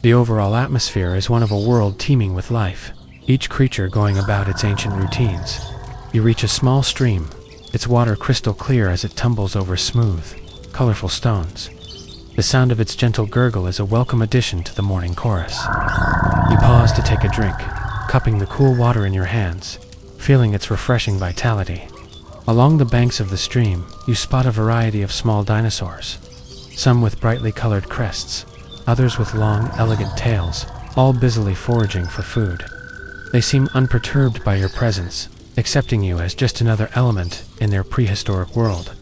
The overall atmosphere is one of a world teeming with life, each creature going about its ancient routines. You reach a small stream, its water crystal clear as it tumbles over smooth, colorful stones. The sound of its gentle gurgle is a welcome addition to the morning chorus. You pause to take a drink, cupping the cool water in your hands, feeling its refreshing vitality. Along the banks of the stream, you spot a variety of small dinosaurs, some with brightly colored crests, others with long, elegant tails, all busily foraging for food. They seem unperturbed by your presence, accepting you as just another element in their prehistoric world.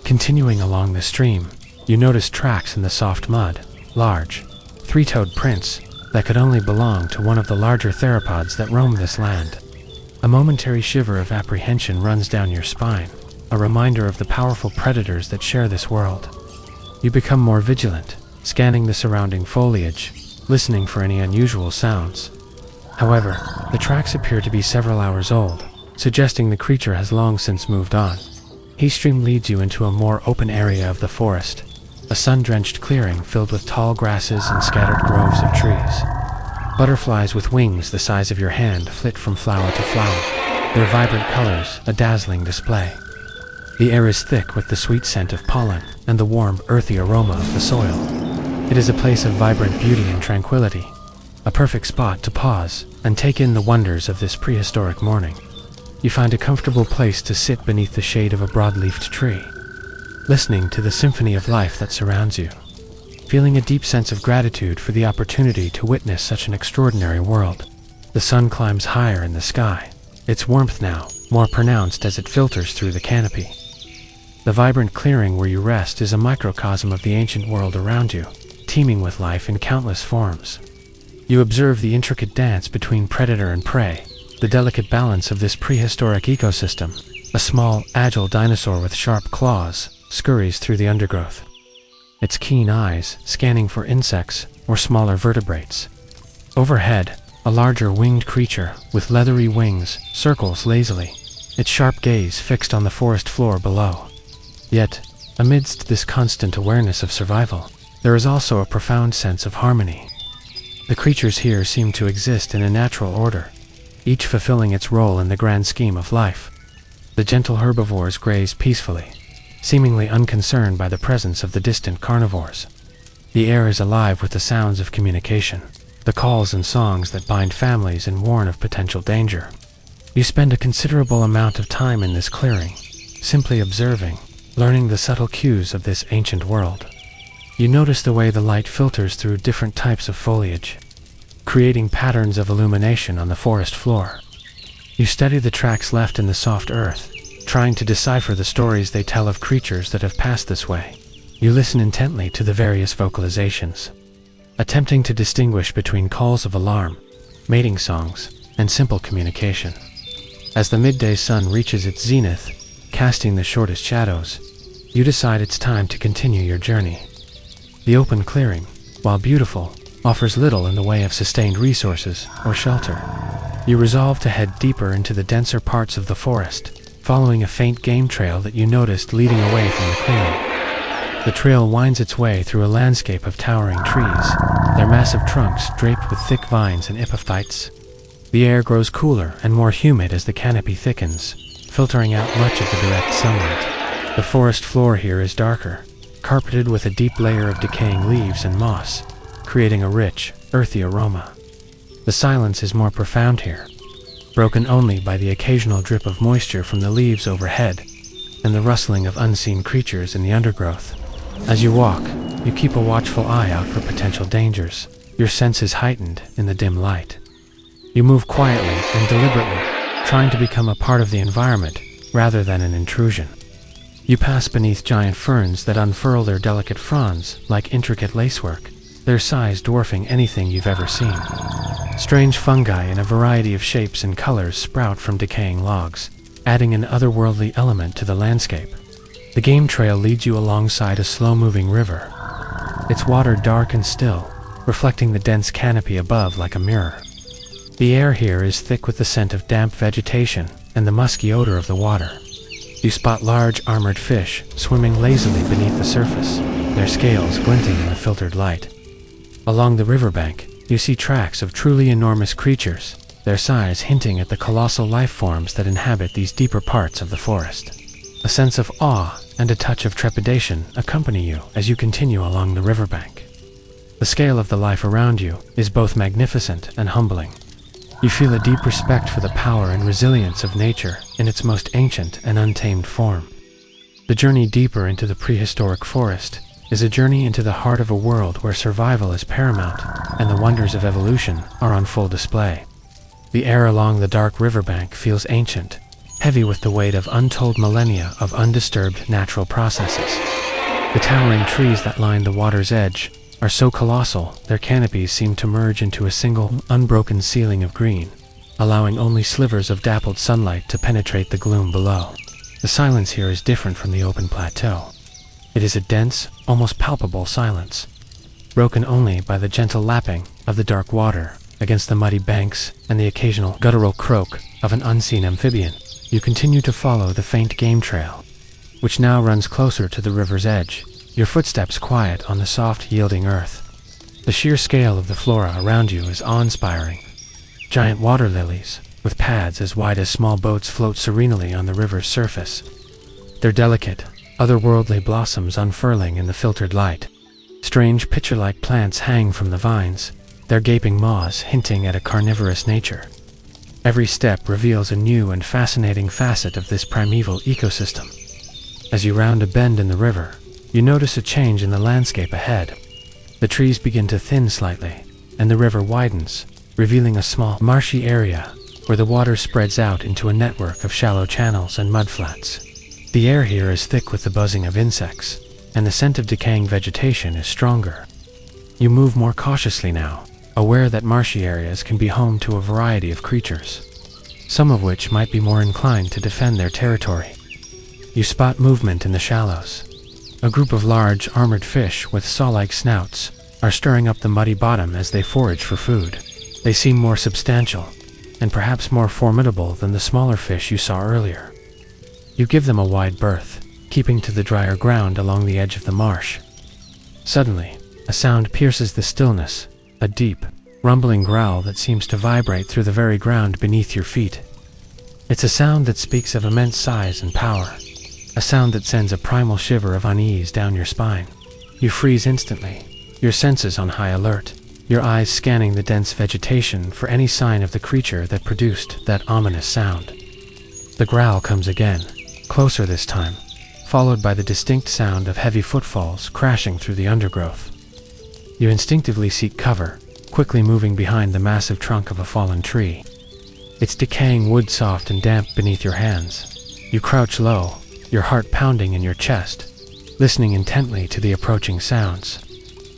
Continuing along the stream, you notice tracks in the soft mud, large, three-toed prints that could only belong to one of the larger theropods that roam this land. A momentary shiver of apprehension runs down your spine, a reminder of the powerful predators that share this world. You become more vigilant, scanning the surrounding foliage, listening for any unusual sounds. However, the tracks appear to be several hours old, suggesting the creature has long since moved on. A stream leads you into a more open area of the forest, a sun-drenched clearing filled with tall grasses and scattered groves of trees. Butterflies with wings the size of your hand flit from flower to flower, their vibrant colors a dazzling display. The air is thick with the sweet scent of pollen and the warm, earthy aroma of the soil. It is a place of vibrant beauty and tranquility, a perfect spot to pause and take in the wonders of this prehistoric morning. You find a comfortable place to sit beneath the shade of a broad-leafed tree, listening to the symphony of life that surrounds you, feeling a deep sense of gratitude for the opportunity to witness such an extraordinary world. The sun climbs higher in the sky, its warmth now more pronounced as it filters through the canopy. The vibrant clearing where you rest is a microcosm of the ancient world around you, teeming with life in countless forms. You observe the intricate dance between predator and prey, the delicate balance of this prehistoric ecosystem. A small, agile dinosaur with sharp claws scurries through the undergrowth, its keen eyes scanning for insects or smaller vertebrates. Overhead, a larger winged creature with leathery wings circles lazily, its sharp gaze fixed on the forest floor below. Yet, amidst this constant awareness of survival, there is also a profound sense of harmony. The creatures here seem to exist in a natural order, each fulfilling its role in the grand scheme of life. The gentle herbivores graze peacefully, seemingly unconcerned by the presence of the distant carnivores. The air is alive with the sounds of communication, the calls and songs that bind families and warn of potential danger. You spend a considerable amount of time in this clearing, simply observing, learning the subtle cues of this ancient world. You notice the way the light filters through different types of foliage, creating patterns of illumination on the forest floor. You study the tracks left in the soft earth, trying to decipher the stories they tell of creatures that have passed this way. You listen intently to the various vocalizations, attempting to distinguish between calls of alarm, mating songs, and simple communication. As the midday sun reaches its zenith, casting the shortest shadows, you decide it's time to continue your journey. The open clearing, while beautiful, offers little in the way of sustained resources or shelter. You resolve to head deeper into the denser parts of the forest, following a faint game trail that you noticed leading away from the clearing. The trail winds its way through a landscape of towering trees, their massive trunks draped with thick vines and epiphytes. The air grows cooler and more humid as the canopy thickens, filtering out much of the direct sunlight. The forest floor here is darker, carpeted with a deep layer of decaying leaves and moss, creating a rich, earthy aroma. The silence is more profound here, broken only by the occasional drip of moisture from the leaves overhead and the rustling of unseen creatures in the undergrowth. As you walk, you keep a watchful eye out for potential dangers, your senses heightened in the dim light. You move quietly and deliberately, trying to become a part of the environment rather than an intrusion. You pass beneath giant ferns that unfurl their delicate fronds like intricate lacework, their size dwarfing anything you've ever seen. Strange fungi in a variety of shapes and colors sprout from decaying logs, adding an otherworldly element to the landscape. The game trail leads you alongside a slow-moving river, its water dark and still, reflecting the dense canopy above like a mirror. The air here is thick with the scent of damp vegetation and the musky odor of the water. You spot large armored fish swimming lazily beneath the surface, their scales glinting in the filtered light. Along the riverbank, you see tracks of truly enormous creatures, their size hinting at the colossal life forms that inhabit these deeper parts of the forest. A sense of awe and a touch of trepidation accompany you as you continue along the riverbank. The scale of the life around you is both magnificent and humbling. You feel a deep respect for the power and resilience of nature in its most ancient and untamed form. The journey deeper into the prehistoric forest is a journey into the heart of a world where survival is paramount and the wonders of evolution are on full display. The air along the dark riverbank feels ancient, heavy with the weight of untold millennia of undisturbed natural processes. The towering trees that line the water's edge are so colossal their canopies seem to merge into a single, unbroken ceiling of green, allowing only slivers of dappled sunlight to penetrate the gloom below. The silence here is different from the open plateau. It is a dense, almost palpable silence, broken only by the gentle lapping of the dark water against the muddy banks and the occasional guttural croak of an unseen amphibian. You continue to follow the faint game trail, which now runs closer to the river's edge, your footsteps quiet on the soft, yielding earth. The sheer scale of the flora around you is awe-inspiring. Giant water lilies, with pads as wide as small boats, float serenely on the river's surface, their delicate, otherworldly blossoms unfurling in the filtered light. Strange pitcher-like plants hang from the vines, their gaping maws hinting at a carnivorous nature. Every step reveals a new and fascinating facet of this primeval ecosystem. As you round a bend in the river, you notice a change in the landscape ahead. The trees begin to thin slightly, and the river widens, revealing a small, marshy area where the water spreads out into a network of shallow channels and mudflats. The air here is thick with the buzzing of insects, and the scent of decaying vegetation is stronger. You move more cautiously now, aware that marshy areas can be home to a variety of creatures, some of which might be more inclined to defend their territory. You spot movement in the shallows. A group of large, armored fish with saw-like snouts are stirring up the muddy bottom as they forage for food. They seem more substantial, and perhaps more formidable than the smaller fish you saw earlier. You give them a wide berth, keeping to the drier ground along the edge of the marsh. Suddenly, a sound pierces the stillness, a deep, rumbling growl that seems to vibrate through the very ground beneath your feet. It's a sound that speaks of immense size and power, a sound that sends a primal shiver of unease down your spine. You freeze instantly, your senses on high alert, your eyes scanning the dense vegetation for any sign of the creature that produced that ominous sound. The growl comes again, closer this time, followed by the distinct sound of heavy footfalls crashing through the undergrowth. You instinctively seek cover, quickly moving behind the massive trunk of a fallen tree. Its decaying wood soft and damp beneath your hands. You crouch low, your heart pounding in your chest, listening intently to the approaching sounds.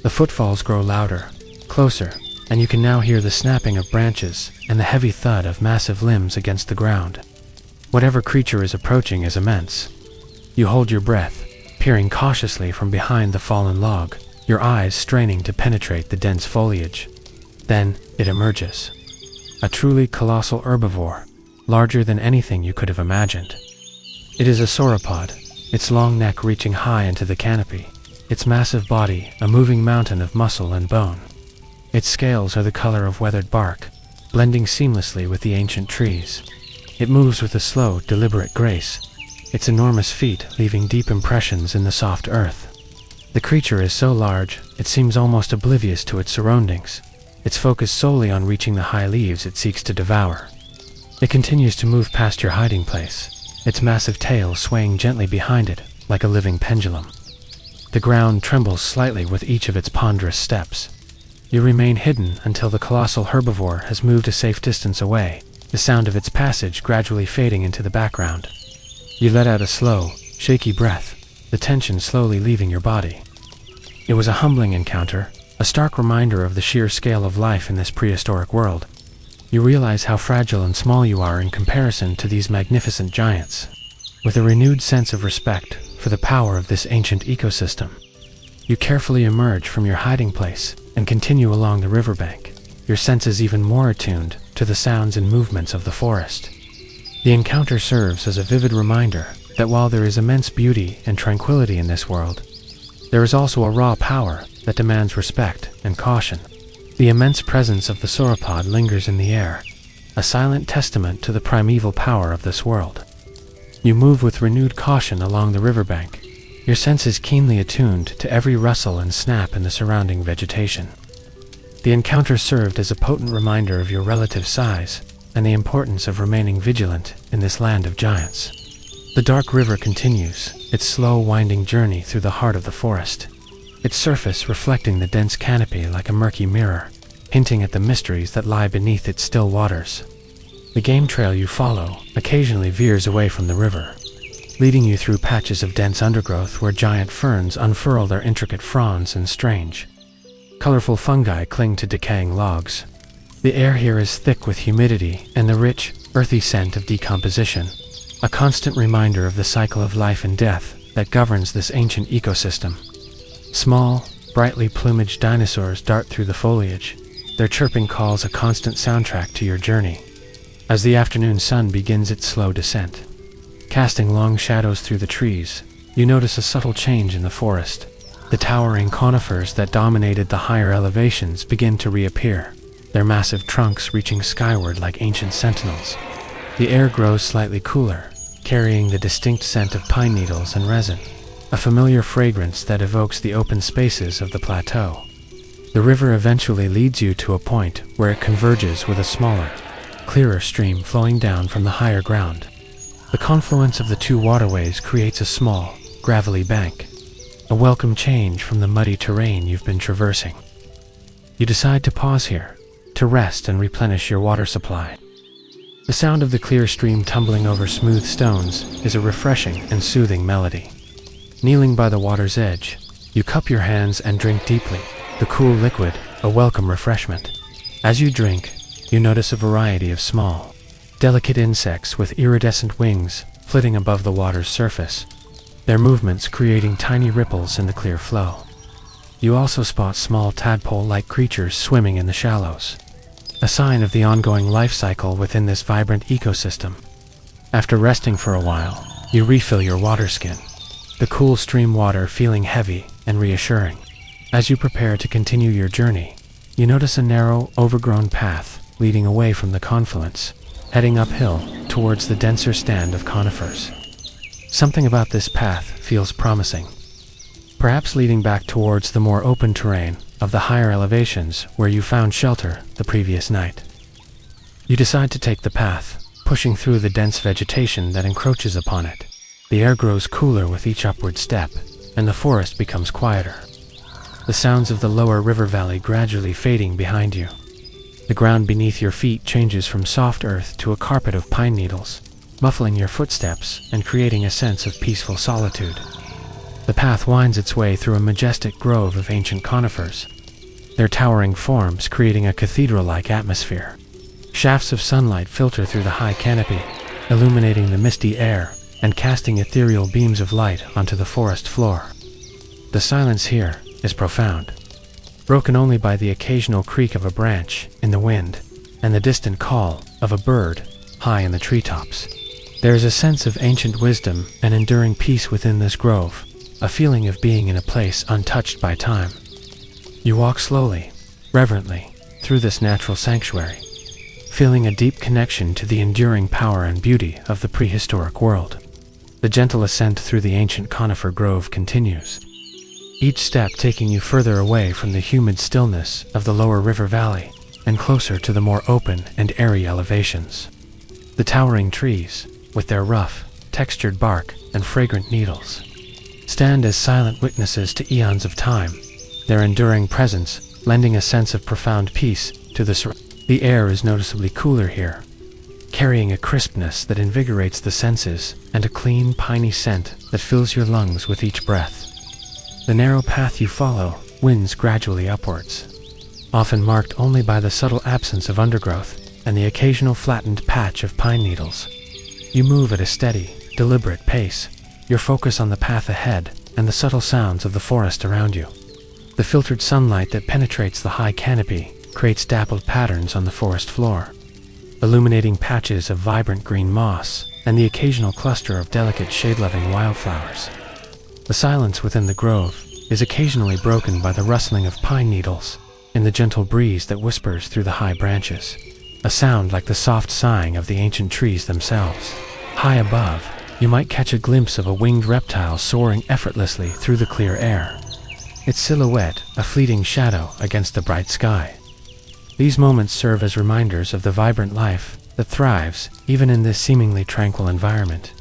The footfalls grow louder, closer, and you can now hear the snapping of branches and the heavy thud of massive limbs against the ground. Whatever creature is approaching is immense. You hold your breath, peering cautiously from behind the fallen log, your eyes straining to penetrate the dense foliage. Then it emerges. A truly colossal herbivore, larger than anything you could have imagined. It is a sauropod, its long neck reaching high into the canopy, its massive body a moving mountain of muscle and bone. Its scales are the color of weathered bark, blending seamlessly with the ancient trees. It moves with a slow, deliberate grace, its enormous feet leaving deep impressions in the soft earth. The creature is so large, it seems almost oblivious to its surroundings, its focus solely on reaching the high leaves it seeks to devour. It continues to move past your hiding place, its massive tail swaying gently behind it like a living pendulum. The ground trembles slightly with each of its ponderous steps. You remain hidden until the colossal herbivore has moved a safe distance away, the sound of its passage gradually fading into the background. You let out a slow, shaky breath, the tension slowly leaving your body. It was a humbling encounter, a stark reminder of the sheer scale of life in this prehistoric world. You realize how fragile and small you are in comparison to these magnificent giants. With a renewed sense of respect for the power of this ancient ecosystem, you carefully emerge from your hiding place and continue along the riverbank, your senses even more attuned to the sounds and movements of the forest. The encounter serves as a vivid reminder that while there is immense beauty and tranquility in this world, there is also a raw power that demands respect and caution. The immense presence of the sauropod lingers in the air, a silent testament to the primeval power of this world. You move with renewed caution along the riverbank, your senses keenly attuned to every rustle and snap in the surrounding vegetation. The encounter served as a potent reminder of your relative size and the importance of remaining vigilant in this land of giants. The dark river continues its slow, winding journey through the heart of the forest. its surface reflecting the dense canopy like a murky mirror, hinting at the mysteries that lie beneath its still waters. The game trail you follow occasionally veers away from the river, leading you through patches of dense undergrowth where giant ferns unfurl their intricate fronds and strange, colorful fungi cling to decaying logs. The air here is thick with humidity and the rich, earthy scent of decomposition, a constant reminder of the cycle of life and death that governs this ancient ecosystem. Small, brightly plumaged dinosaurs dart through the foliage, their chirping calls a constant soundtrack to your journey. As the afternoon sun begins its slow descent, casting long shadows through the trees, you notice a subtle change in the forest. The towering conifers that dominated the higher elevations begin to reappear, their massive trunks reaching skyward like ancient sentinels. The air grows slightly cooler, carrying the distinct scent of pine needles and resin, a familiar fragrance that evokes the open spaces of the plateau. The river eventually leads you to a point where it converges with a smaller, clearer stream flowing down from the higher ground. The confluence of the two waterways creates a small, gravelly bank, a welcome change from the muddy terrain you've been traversing. You decide to pause here, to rest and replenish your water supply. The sound of the clear stream tumbling over smooth stones is a refreshing and soothing melody. Kneeling by the water's edge, you cup your hands and drink deeply, the cool liquid, a welcome refreshment. As you drink, you notice a variety of small, delicate insects with iridescent wings flitting above the water's surface, their movements creating tiny ripples in the clear flow. You also spot small tadpole-like creatures swimming in the shallows, a sign of the ongoing life cycle within this vibrant ecosystem. After resting for a while, you refill your water skin, the cool stream water feeling heavy and reassuring. As you prepare to continue your journey, you notice a narrow, overgrown path leading away from the confluence, heading uphill towards the denser stand of conifers. Something about this path feels promising, perhaps leading back towards the more open terrain of the higher elevations where you found shelter the previous night. You decide to take the path, pushing through the dense vegetation that encroaches upon it. The air grows cooler with each upward step, and the forest becomes quieter, the sounds of the lower river valley gradually fading behind you. The ground beneath your feet changes from soft earth to a carpet of pine needles, muffling your footsteps and creating a sense of peaceful solitude. The path winds its way through a majestic grove of ancient conifers, their towering forms creating a cathedral-like atmosphere. Shafts of sunlight filter through the high canopy, illuminating the misty air and casting ethereal beams of light onto the forest floor. The silence here is profound, broken only by the occasional creak of a branch in the wind and the distant call of a bird high in the treetops. There is a sense of ancient wisdom and enduring peace within this grove, a feeling of being in a place untouched by time. You walk slowly, reverently, through this natural sanctuary, feeling a deep connection to the enduring power and beauty of the prehistoric world. The gentle ascent through the ancient conifer grove continues, each step taking you further away from the humid stillness of the lower river valley and closer to the more open and airy elevations. The towering trees, with their rough, textured bark and fragrant needles, stand as silent witnesses to eons of time, their enduring presence lending a sense of profound peace to the surroundings. The air is noticeably cooler here, carrying a crispness that invigorates the senses and a clean, piney scent that fills your lungs with each breath. The narrow path you follow winds gradually upwards, often marked only by the subtle absence of undergrowth and the occasional flattened patch of pine needles. You move at a steady, deliberate pace, your focus on the path ahead and the subtle sounds of the forest around you. The filtered sunlight that penetrates the high canopy creates dappled patterns on the forest floor, illuminating patches of vibrant green moss and the occasional cluster of delicate shade-loving wildflowers. The silence within the grove is occasionally broken by the rustling of pine needles in the gentle breeze that whispers through the high branches, a sound like the soft sighing of the ancient trees themselves. High above, you might catch a glimpse of a winged reptile soaring effortlessly through the clear air, its silhouette a fleeting shadow against the bright sky. These moments serve as reminders of the vibrant life that thrives even in this seemingly tranquil environment.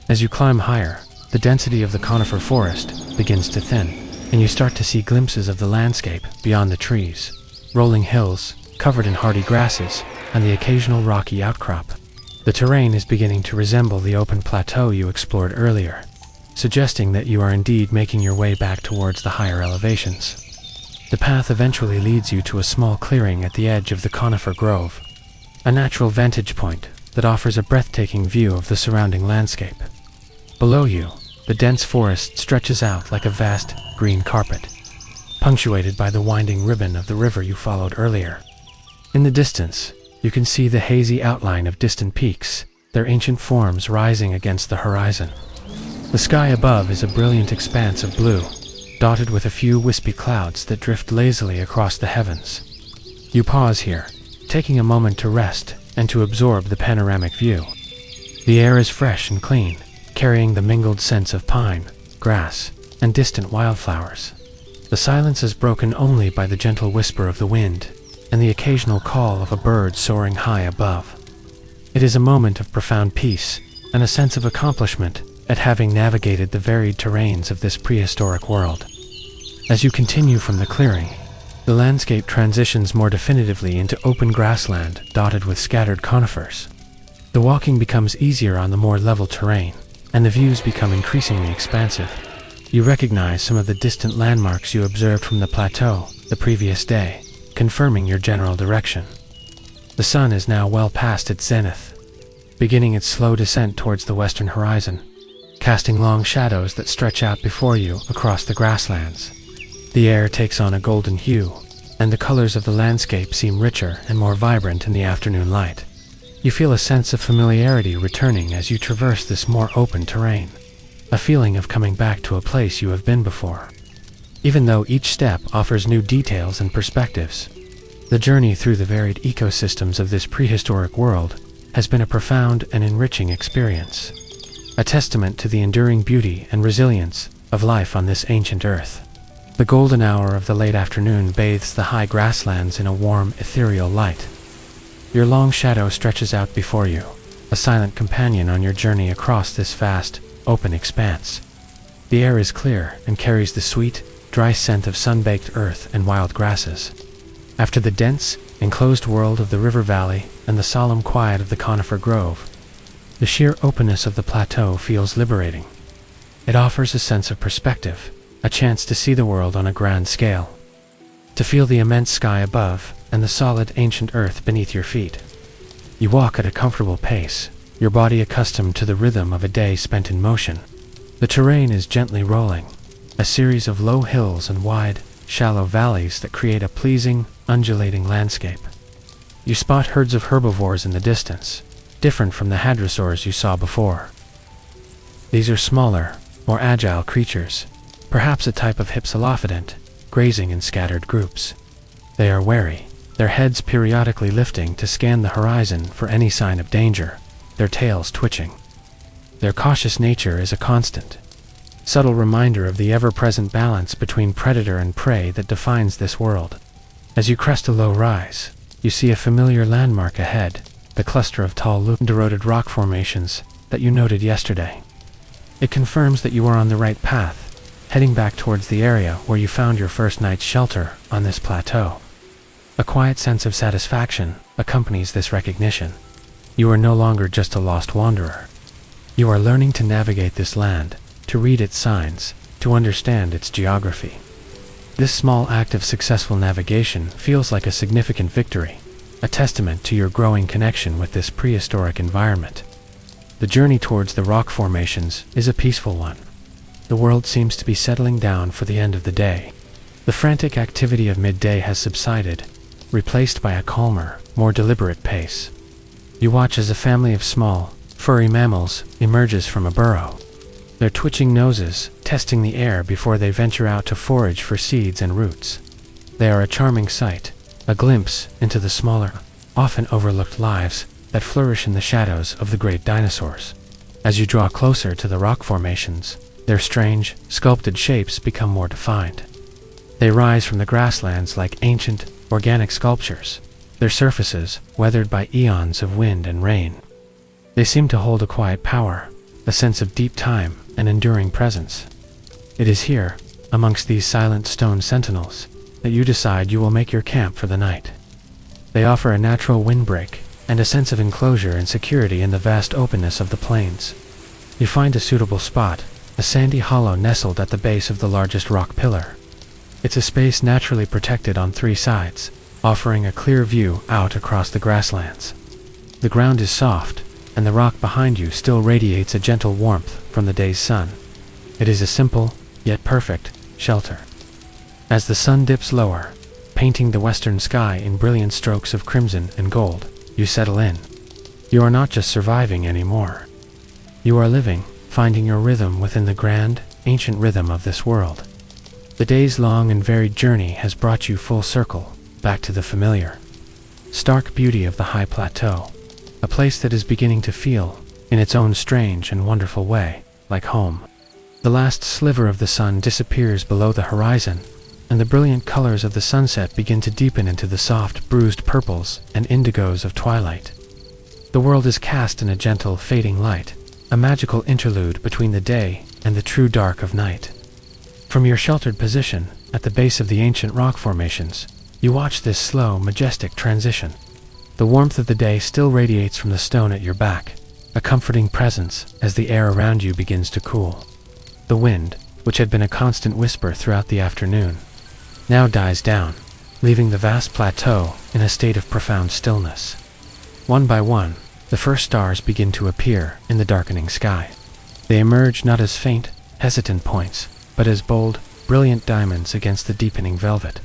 As you climb higher, the density of the conifer forest begins to thin, and you start to see glimpses of the landscape beyond the trees, rolling hills covered in hardy grasses, and the occasional rocky outcrop. The terrain is beginning to resemble the open plateau you explored earlier, suggesting that you are indeed making your way back towards the higher elevations. The path eventually leads you to a small clearing at the edge of the conifer grove, a natural vantage point that offers a breathtaking view of the surrounding landscape. Below you, the dense forest stretches out like a vast green carpet, punctuated by the winding ribbon of the river you followed earlier. In the distance, you can see the hazy outline of distant peaks, their ancient forms rising against the horizon. The sky above is a brilliant expanse of blue, dotted with a few wispy clouds that drift lazily across the heavens. You pause here, taking a moment to rest and to absorb the panoramic view. The air is fresh and clean, carrying the mingled scents of pine, grass, and distant wildflowers. The silence is broken only by the gentle whisper of the wind and the occasional call of a bird soaring high above. It is a moment of profound peace and a sense of accomplishment at having navigated the varied terrains of this prehistoric world. As you continue from the clearing, the landscape transitions more definitively into open grassland dotted with scattered conifers. The walking becomes easier on the more level terrain, and the views become increasingly expansive. You recognize some of the distant landmarks you observed from the plateau the previous day, confirming your general direction. The sun is now well past its zenith, beginning its slow descent towards the western horizon, casting long shadows that stretch out before you across the grasslands. The air takes on a golden hue, and the colors of the landscape seem richer and more vibrant in the afternoon light. You feel a sense of familiarity returning as you traverse this more open terrain, a feeling of coming back to a place you have been before. Even though each step offers new details and perspectives, the journey through the varied ecosystems of this prehistoric world has been a profound and enriching experience, a testament to the enduring beauty and resilience of life on this ancient earth. The golden hour of the late afternoon bathes the high grasslands in a warm, ethereal light. Your long shadow stretches out before you, a silent companion on your journey across this vast, open expanse. The air is clear and carries the sweet, dry scent of sun-baked earth and wild grasses. After the dense, enclosed world of the river valley and the solemn quiet of the conifer grove, the sheer openness of the plateau feels liberating. It offers a sense of perspective, a chance to see the world on a grand scale, to feel the immense sky above and the solid ancient earth beneath your feet. You walk at a comfortable pace, your body accustomed to the rhythm of a day spent in motion. The terrain is gently rolling, a series of low hills and wide, shallow valleys that create a pleasing, undulating landscape. You spot herds of herbivores in the distance, different from the hadrosaurs you saw before. These are smaller, more agile creatures, perhaps a type of hypsilophodont, grazing in scattered groups. They are wary, their heads periodically lifting to scan the horizon for any sign of danger, their tails twitching. Their cautious nature is a constant, subtle reminder of the ever-present balance between predator and prey that defines this world. As you crest a low rise, you see a familiar landmark ahead, the cluster of tall loop-eroded rock formations that you noted yesterday. It confirms that you are on the right path, heading back towards the area where you found your first night's shelter on this plateau. A quiet sense of satisfaction accompanies this recognition. You are no longer just a lost wanderer. You are learning to navigate this land, to read its signs, to understand its geography. This small act of successful navigation feels like a significant victory, a testament to your growing connection with this prehistoric environment. The journey towards the rock formations is a peaceful one. The world seems to be settling down for the end of the day. The frantic activity of midday has subsided, replaced by a calmer, more deliberate pace. You watch as a family of small, furry mammals emerges from a burrow, their twitching noses testing the air before they venture out to forage for seeds and roots. They are a charming sight, a glimpse into the smaller, often overlooked lives that flourish in the shadows of the great dinosaurs. As you draw closer to the rock formations, their strange, sculpted shapes become more defined. They rise from the grasslands like ancient, organic sculptures, their surfaces weathered by eons of wind and rain. They seem to hold a quiet power, a sense of deep time and enduring presence. It is here, amongst these silent stone sentinels, that you decide you will make your camp for the night. They offer a natural windbreak and a sense of enclosure and security in the vast openness of the plains. You find a suitable spot, a sandy hollow nestled at the base of the largest rock pillar. It's a space naturally protected on three sides, offering a clear view out across the grasslands. The ground is soft, and the rock behind you still radiates a gentle warmth from the day's sun. It is a simple, yet perfect, shelter. As the sun dips lower, painting the western sky in brilliant strokes of crimson and gold, you settle in. You are not just surviving anymore. You are living, finding your rhythm within the grand, ancient rhythm of this world. The day's long and varied journey has brought you full circle, back to the familiar, stark beauty of the high plateau, a place that is beginning to feel, in its own strange and wonderful way, like home. The last sliver of the sun disappears below the horizon, and the brilliant colors of the sunset begin to deepen into the soft, bruised purples and indigos of twilight. The world is cast in a gentle, fading light, a magical interlude between the day and the true dark of night. From your sheltered position, at the base of the ancient rock formations, you watch this slow, majestic transition. The warmth of the day still radiates from the stone at your back, a comforting presence as the air around you begins to cool. The wind, which had been a constant whisper throughout the afternoon, now dies down, leaving the vast plateau in a state of profound stillness. One by one, the first stars begin to appear in the darkening sky. They emerge not as faint, hesitant points, but as bold, brilliant diamonds against the deepening velvet.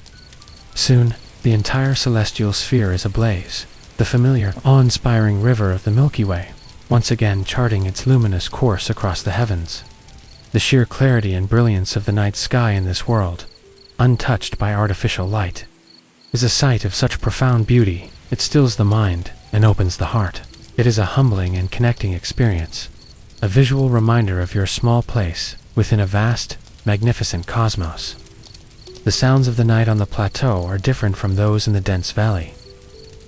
Soon, the entire celestial sphere is ablaze, the familiar, awe-inspiring river of the Milky Way, once again charting its luminous course across the heavens. The sheer clarity and brilliance of the night sky in this world, untouched by artificial light, is a sight of such profound beauty, it stills the mind and opens the heart. It is a humbling and connecting experience, a visual reminder of your small place within a vast, magnificent cosmos. The sounds of the night on the plateau are different from those in the dense valley.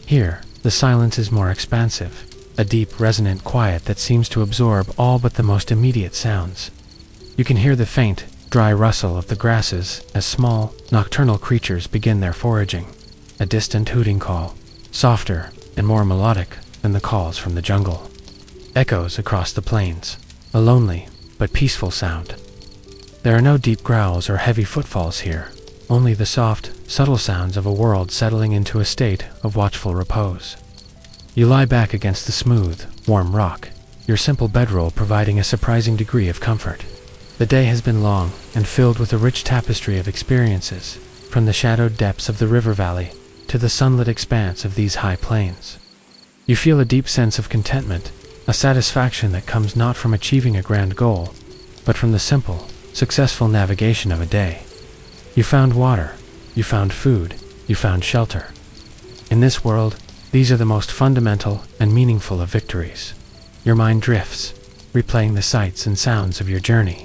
Here, the silence is more expansive, a deep, resonant quiet that seems to absorb all but the most immediate sounds. You can hear the faint, dry rustle of the grasses as small, nocturnal creatures begin their foraging, a distant hooting call, softer and more melodic than the calls from the jungle. Echoes across the plains, a lonely but peaceful sound. There are no deep growls or heavy footfalls here, only the soft, subtle sounds of a world settling into a state of watchful repose. You lie back against the smooth, warm rock, your simple bedroll providing a surprising degree of comfort. The day has been long and filled with a rich tapestry of experiences, from the shadowed depths of the river valley to the sunlit expanse of these high plains. You feel a deep sense of contentment, a satisfaction that comes not from achieving a grand goal, but from the simple, successful navigation of a day. You found water, you found food, you found shelter. In this world, these are the most fundamental and meaningful of victories. Your mind drifts, replaying the sights and sounds of your journey.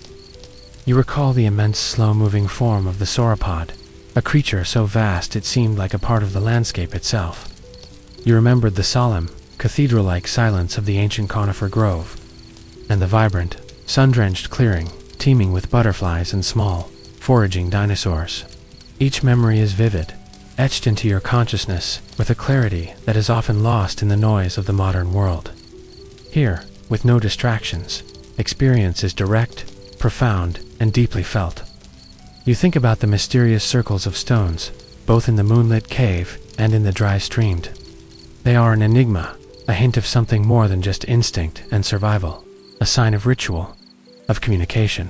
You recall the immense slow-moving form of the sauropod, a creature so vast it seemed like a part of the landscape itself. You remembered the solemn, cathedral-like silence of the ancient conifer grove, and the vibrant, sun-drenched clearing, teeming with butterflies and small, foraging dinosaurs. Each memory is vivid, etched into your consciousness with a clarity that is often lost in the noise of the modern world. Here, with no distractions, experience is direct, profound, and deeply felt. You think about the mysterious circles of stones, both in the moonlit cave and in the dry stream. They are an enigma, a hint of something more than just instinct and survival, a sign of ritual, of communication,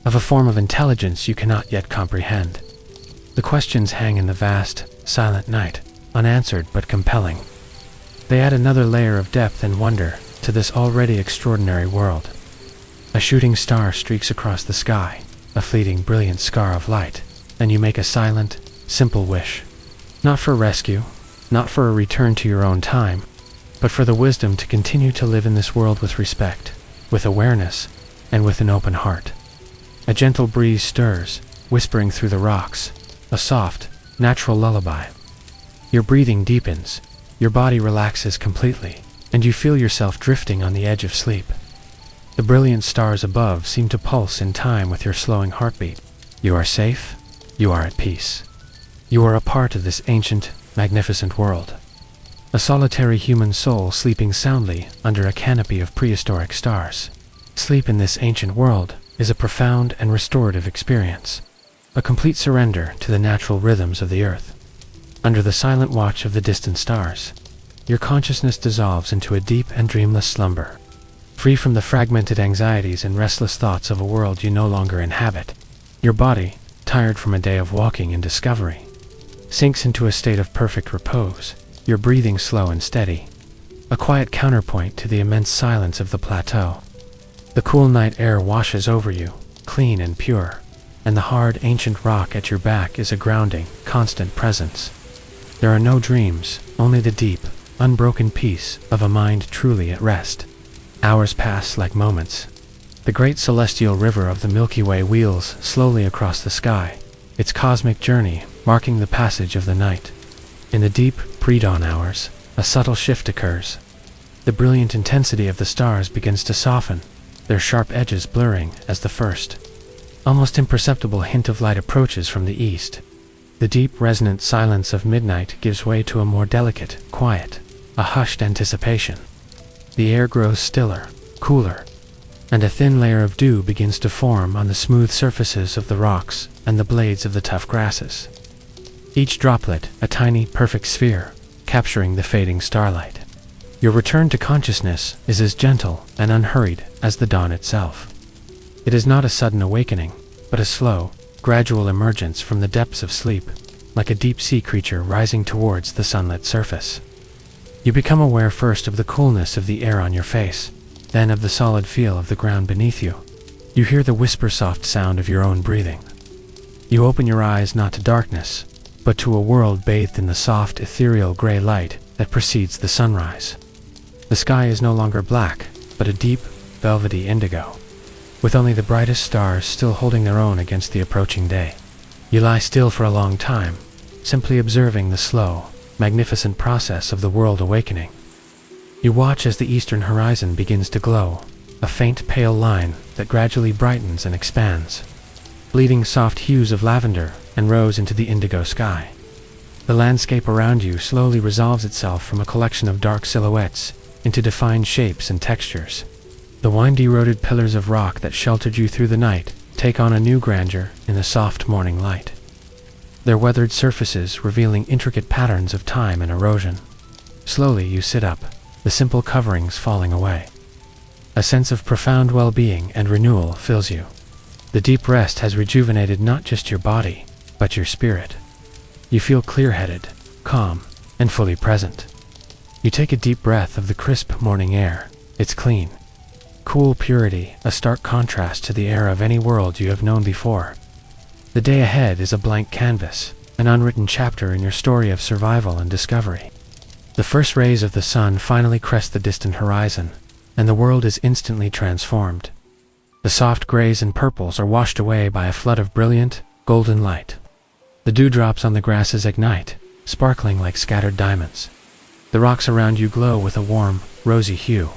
of a form of intelligence you cannot yet comprehend. The questions hang in the vast, silent night, unanswered but compelling. They add another layer of depth and wonder to this already extraordinary world. A shooting star streaks across the sky, a fleeting, brilliant scar of light, and you make a silent, simple wish. Not for rescue, not for a return to your own time, but for the wisdom to continue to live in this world with respect, with awareness, and with an open heart. A gentle breeze stirs, whispering through the rocks, a soft, natural lullaby. Your breathing deepens, your body relaxes completely, and you feel yourself drifting on the edge of sleep. The brilliant stars above seem to pulse in time with your slowing heartbeat, You are safe. You are at peace. You are a part of this ancient, magnificent world. A solitary human soul sleeping soundly under a canopy of prehistoric stars. Sleep in this ancient world is a profound and restorative experience, a complete surrender to the natural rhythms of the earth. Under the silent watch of the distant stars, your consciousness dissolves into a deep and dreamless slumber, free from the fragmented anxieties and restless thoughts of a world you no longer inhabit. Your body, tired from a day of walking and discovery, sinks into a state of perfect repose, your breathing slow and steady, a quiet counterpoint to the immense silence of the plateau. The cool night air washes over you, clean and pure, and the hard, ancient rock at your back is a grounding, constant presence. There are no dreams, only the deep, unbroken peace of a mind truly at rest. Hours pass like moments. The great celestial river of the Milky Way wheels slowly across the sky, its cosmic journey marking the passage of the night. In the deep, pre-dawn hours, a subtle shift occurs. The brilliant intensity of the stars begins to soften, their sharp edges blurring as the first, almost imperceptible hint of light approaches from the east. The deep, resonant silence of midnight gives way to a more delicate, quiet, a hushed anticipation. The air grows stiller, cooler, and a thin layer of dew begins to form on the smooth surfaces of the rocks and the blades of the tough grasses. Each droplet a tiny, perfect sphere, capturing the fading starlight. Your return to consciousness is as gentle and unhurried as the dawn itself. It is not a sudden awakening, but a slow, gradual emergence from the depths of sleep, like a deep-sea creature rising towards the sunlit surface. You become aware first of the coolness of the air on your face, then of the solid feel of the ground beneath you. You hear the whisper-soft sound of your own breathing. You open your eyes not to darkness, but to a world bathed in the soft, ethereal gray light that precedes the sunrise. The sky is no longer black, but a deep, velvety indigo, with only the brightest stars still holding their own against the approaching day. You lie still for a long time, simply observing the slow, magnificent process of the world awakening. You watch as the eastern horizon begins to glow, a faint pale line that gradually brightens and expands, bleeding soft hues of lavender and rose into the indigo sky. The landscape around you slowly resolves itself from a collection of dark silhouettes into defined shapes and textures. The wind-eroded pillars of rock that sheltered you through the night take on a new grandeur in the soft morning light, their weathered surfaces revealing intricate patterns of time and erosion. Slowly you sit up, the simple coverings falling away. A sense of profound well-being and renewal fills you. The deep rest has rejuvenated not just your body, but your spirit. You feel clear-headed, calm, and fully present. You take a deep breath of the crisp morning air. It's clean, cool purity, a stark contrast to the air of any world you have known before. The day ahead is a blank canvas, an unwritten chapter in your story of survival and discovery. The first rays of the sun finally crest the distant horizon, and the world is instantly transformed. The soft grays and purples are washed away by a flood of brilliant, golden light. The dewdrops on the grasses ignite, sparkling like scattered diamonds. The rocks around you glow with a warm, rosy hue.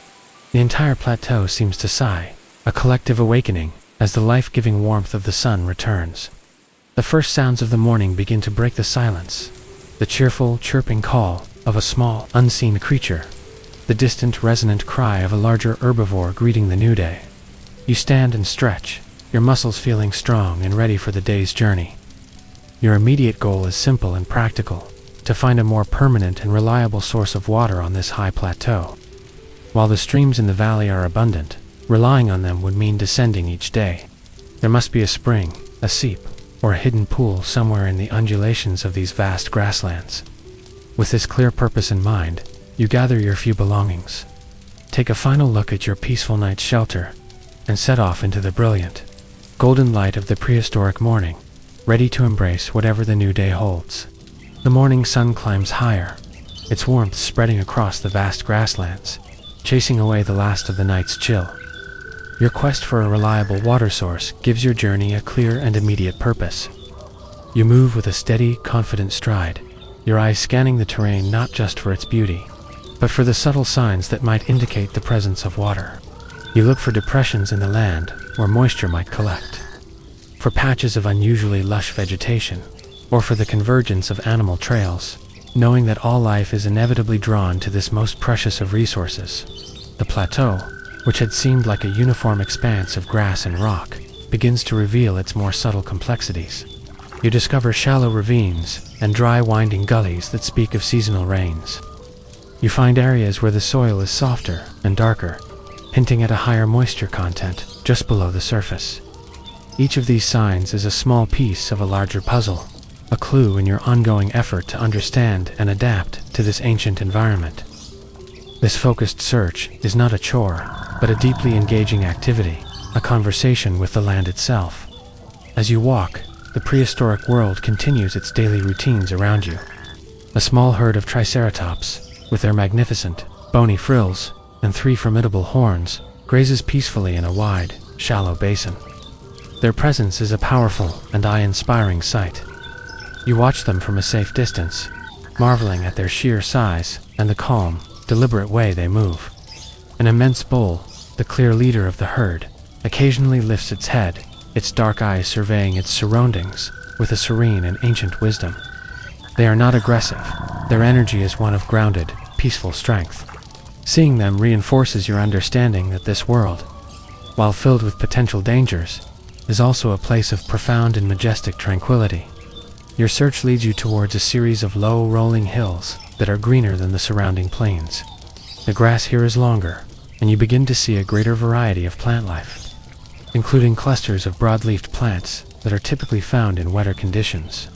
The entire plateau seems to sigh, a collective awakening, as the life-giving warmth of the sun returns. The first sounds of the morning begin to break the silence. The cheerful, chirping call of a small, unseen creature. The distant, resonant cry of a larger herbivore greeting the new day. You stand and stretch, your muscles feeling strong and ready for the day's journey. Your immediate goal is simple and practical: to find a more permanent and reliable source of water on this high plateau. While the streams in the valley are abundant, relying on them would mean descending each day. There must be a spring, a seep, or a hidden pool somewhere in the undulations of these vast grasslands. With this clear purpose in mind, you gather your few belongings, take a final look at your peaceful night's shelter, and set off into the brilliant, golden light of the prehistoric morning, ready to embrace whatever the new day holds. The morning sun climbs higher, its warmth spreading across the vast grasslands, chasing away the last of the night's chill. Your quest for a reliable water source gives your journey a clear and immediate purpose. You move with a steady, confident stride, your eyes scanning the terrain not just for its beauty, but for the subtle signs that might indicate the presence of water. You look for depressions in the land where moisture might collect, for for patches of unusually lush vegetation, or for the convergence of animal trails, knowing that all life is inevitably drawn to this most precious of resources. The plateau, which had seemed like a uniform expanse of grass and rock, begins to reveal its more subtle complexities. You discover shallow ravines and dry winding gullies that speak of seasonal rains. You find areas where the soil is softer and darker, hinting at a higher moisture content just below the surface. Each of these signs is a small piece of a larger puzzle, a clue in your ongoing effort to understand and adapt to this ancient environment. This focused search is not a chore, but a deeply engaging activity, a conversation with the land itself. As you walk, the prehistoric world continues its daily routines around you. A small herd of triceratops, with their magnificent, bony frills and 3 formidable horns, grazes peacefully in a wide, shallow basin. Their presence is a powerful and eye-inspiring sight. You watch them from a safe distance, marveling at their sheer size and the calm, deliberate way they move. An immense bull, the clear leader of the herd, occasionally lifts its head, its dark eyes surveying its surroundings with a serene and ancient wisdom. They are not aggressive. Their energy is one of grounded, peaceful strength. Seeing them reinforces your understanding that this world, while filled with potential dangers, is also a place of profound and majestic tranquility. Your search leads you towards a series of low, rolling hills that are greener than the surrounding plains. The grass here is longer, and you begin to see a greater variety of plant life, including clusters of broad-leafed plants that are typically found in wetter conditions.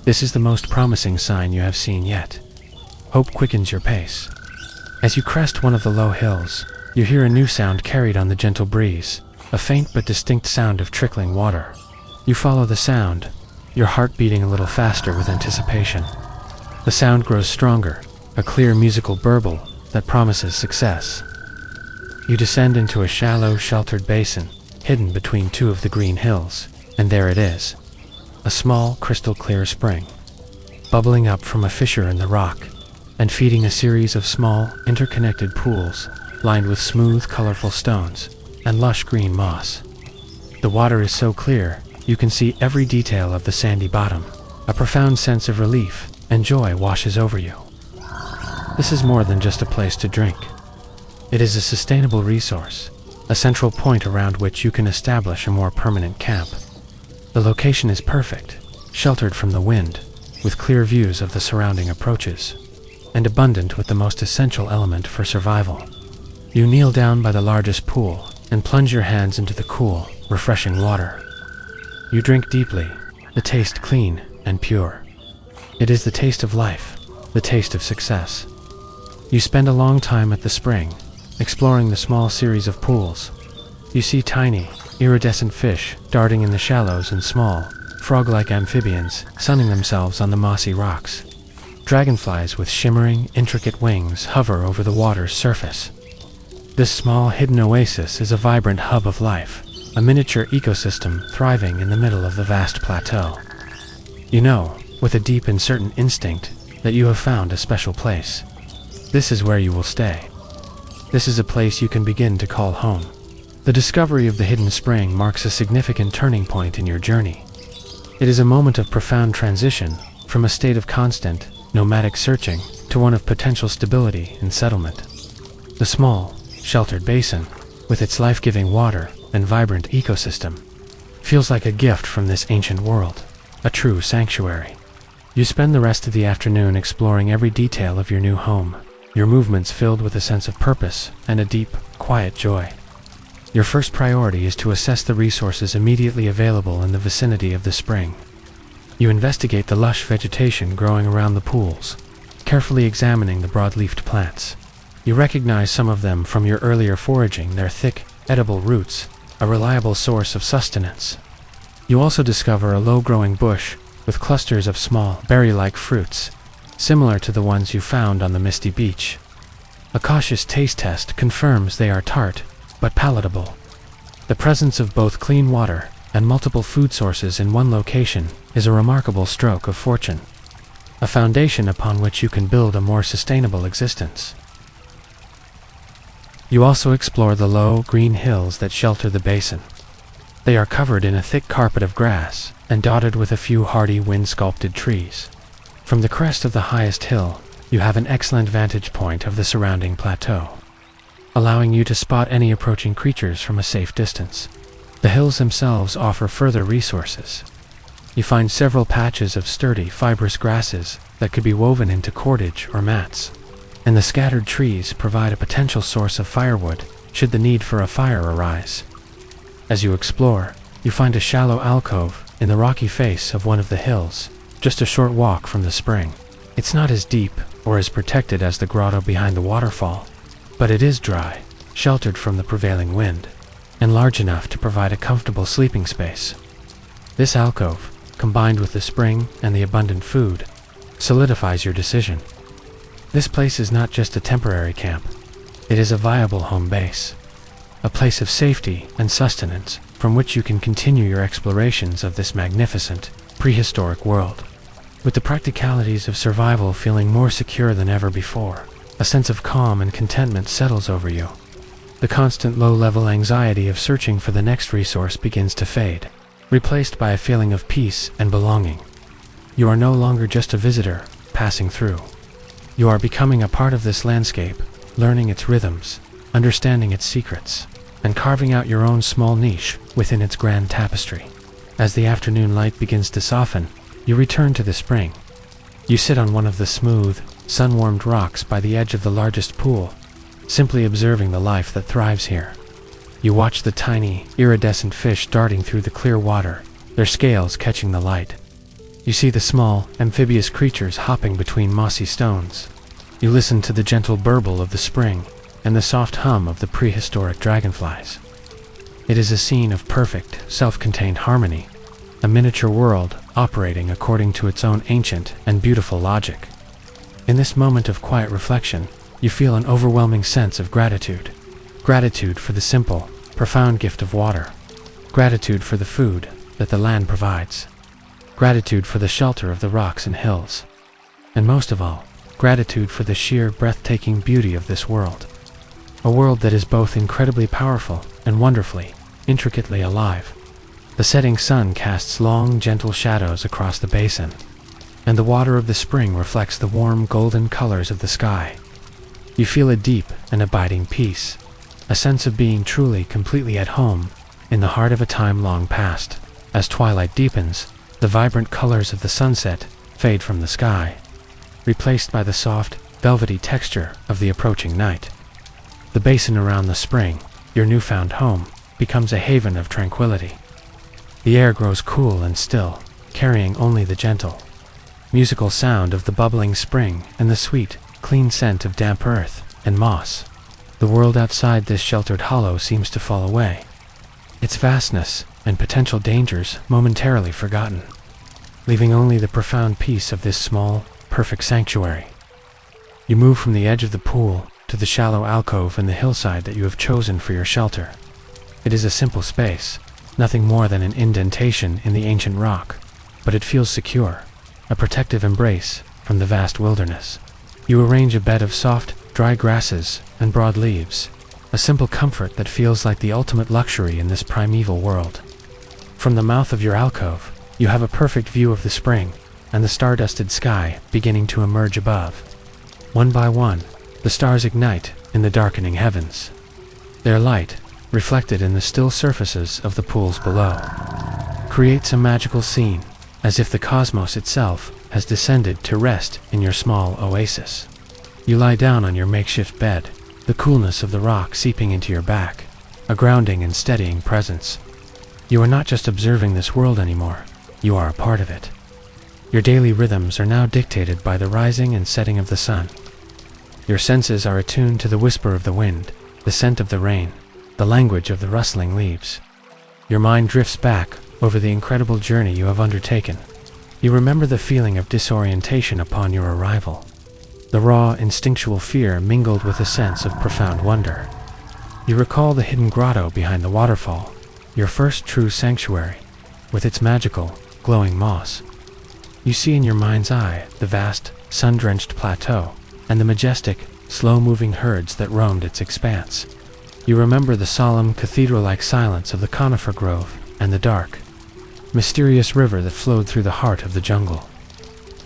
This is the most promising sign you have seen yet. Hope quickens your pace. As you crest one of the low hills, you hear a new sound carried on the gentle breeze, a faint but distinct sound of trickling water. You follow the sound, your heart beating a little faster with anticipation. The sound grows stronger, a clear musical burble that promises success. You descend into a shallow, sheltered basin, hidden between 2 of the green hills, and there it is, a small, crystal-clear spring, bubbling up from a fissure in the rock, and feeding a series of small, interconnected pools, lined with smooth, colorful stones and lush green moss. The water is so clear, you can see every detail of the sandy bottom. A profound sense of relief and joy washes over you. This is more than just a place to drink. It is a sustainable resource, a central point around which you can establish a more permanent camp. The location is perfect, sheltered from the wind, with clear views of the surrounding approaches, and abundant with the most essential element for survival. You kneel down by the largest pool and plunge your hands into the cool, refreshing water. You drink deeply, the taste clean and pure. It is the taste of life, the taste of success. You spend a long time at the spring, exploring the small series of pools. You see tiny, iridescent fish darting in the shallows and small, frog-like amphibians sunning themselves on the mossy rocks. Dragonflies with shimmering, intricate wings hover over the water's surface. This small hidden oasis is a vibrant hub of life, a miniature ecosystem thriving in the middle of the vast plateau. You know, with a deep and certain instinct, that you have found a special place. This is where you will stay. This is a place you can begin to call home. The discovery of the hidden spring marks a significant turning point in your journey. It is a moment of profound transition from a state of constant, nomadic searching to one of potential stability and settlement. The small, sheltered basin, with its life-giving water and vibrant ecosystem, feels like a gift from this ancient world, a true sanctuary. You spend the rest of the afternoon exploring every detail of your new home, your movements filled with a sense of purpose and a deep, quiet joy. Your first priority is to assess the resources immediately available in the vicinity of the spring. You investigate the lush vegetation growing around the pools, carefully examining the broad-leafed plants. You recognize some of them from your earlier foraging, their thick, edible roots, a reliable source of sustenance. You also discover a low-growing bush with clusters of small, berry-like fruits, similar to the ones you found on the misty beach. A cautious taste test confirms they are tart, but palatable. The presence of both clean water and multiple food sources in one location is a remarkable stroke of fortune, a foundation upon which you can build a more sustainable existence. You also explore the low, green hills that shelter the basin. They are covered in a thick carpet of grass and dotted with a few hardy wind-sculpted trees. From the crest of the highest hill, you have an excellent vantage point of the surrounding plateau, allowing you to spot any approaching creatures from a safe distance. The hills themselves offer further resources. You find several patches of sturdy, fibrous grasses that could be woven into cordage or mats, and the scattered trees provide a potential source of firewood should the need for a fire arise. As you explore, you find a shallow alcove in the rocky face of one of the hills, just a short walk from the spring. It's not as deep or as protected as the grotto behind the waterfall, but it is dry, sheltered from the prevailing wind, and large enough to provide a comfortable sleeping space. This alcove, combined with the spring and the abundant food, solidifies your decision. This place is not just a temporary camp, it is a viable home base, a place of safety and sustenance from which you can continue your explorations of this magnificent, prehistoric world. With the practicalities of survival feeling more secure than ever before, a sense of calm and contentment settles over you. The constant low-level anxiety of searching for the next resource begins to fade, replaced by a feeling of peace and belonging. You are no longer just a visitor, passing through. You are becoming a part of this landscape, learning its rhythms, understanding its secrets, and carving out your own small niche within its grand tapestry. As the afternoon light begins to soften, you return to the spring. You sit on one of the smooth, sun-warmed rocks by the edge of the largest pool, simply observing the life that thrives here. You watch the tiny, iridescent fish darting through the clear water, their scales catching the light. You see the small, amphibious creatures hopping between mossy stones. You listen to the gentle burble of the spring and the soft hum of the prehistoric dragonflies. It is a scene of perfect, self-contained harmony, a miniature world operating according to its own ancient and beautiful logic. In this moment of quiet reflection, you feel an overwhelming sense of gratitude. Gratitude for the simple, profound gift of water. Gratitude for the food that the land provides. Gratitude for the shelter of the rocks and hills. And most of all, gratitude for the sheer, breathtaking beauty of this world. A world that is both incredibly powerful and wonderfully, intricately alive. The setting sun casts long, gentle shadows across the basin, and the water of the spring reflects the warm, golden colors of the sky. You feel a deep and abiding peace, a sense of being truly, completely at home in the heart of a time long past. As twilight deepens, the vibrant colors of the sunset fade from the sky, replaced by the soft, velvety texture of the approaching night. The basin around the spring, your newfound home, becomes a haven of tranquility. The air grows cool and still, carrying only the gentle, musical sound of the bubbling spring and the sweet, clean scent of damp earth and moss. The world outside this sheltered hollow seems to fall away, its vastness and potential dangers momentarily forgotten, leaving only the profound peace of this small, perfect sanctuary. You move from the edge of the pool to the shallow alcove in the hillside that you have chosen for your shelter. It is a simple space, nothing more than an indentation in the ancient rock, but it feels secure, a protective embrace from the vast wilderness. You arrange a bed of soft, dry grasses and broad leaves, a simple comfort that feels like the ultimate luxury in this primeval world. From the mouth of your alcove, you have a perfect view of the spring and the star-dusted sky beginning to emerge above. One by one, the stars ignite in the darkening heavens. Their light, reflected in the still surfaces of the pools below, creates a magical scene, as if the cosmos itself has descended to rest in your small oasis. You lie down on your makeshift bed, the coolness of the rock seeping into your back, a grounding and steadying presence. You are not just observing this world anymore, you are a part of it. Your daily rhythms are now dictated by the rising and setting of the sun. Your senses are attuned to the whisper of the wind, the scent of the rain, the language of the rustling leaves. Your mind drifts back over the incredible journey you have undertaken. You remember the feeling of disorientation upon your arrival, the raw, instinctual fear mingled with a sense of profound wonder. You recall the hidden grotto behind the waterfall, your first true sanctuary, with its magical, glowing moss. You see in your mind's eye the vast, sun-drenched plateau and the majestic, slow-moving herds that roamed its expanse. You remember the solemn, cathedral-like silence of the conifer grove and the dark mysterious river that flowed through the heart of the jungle.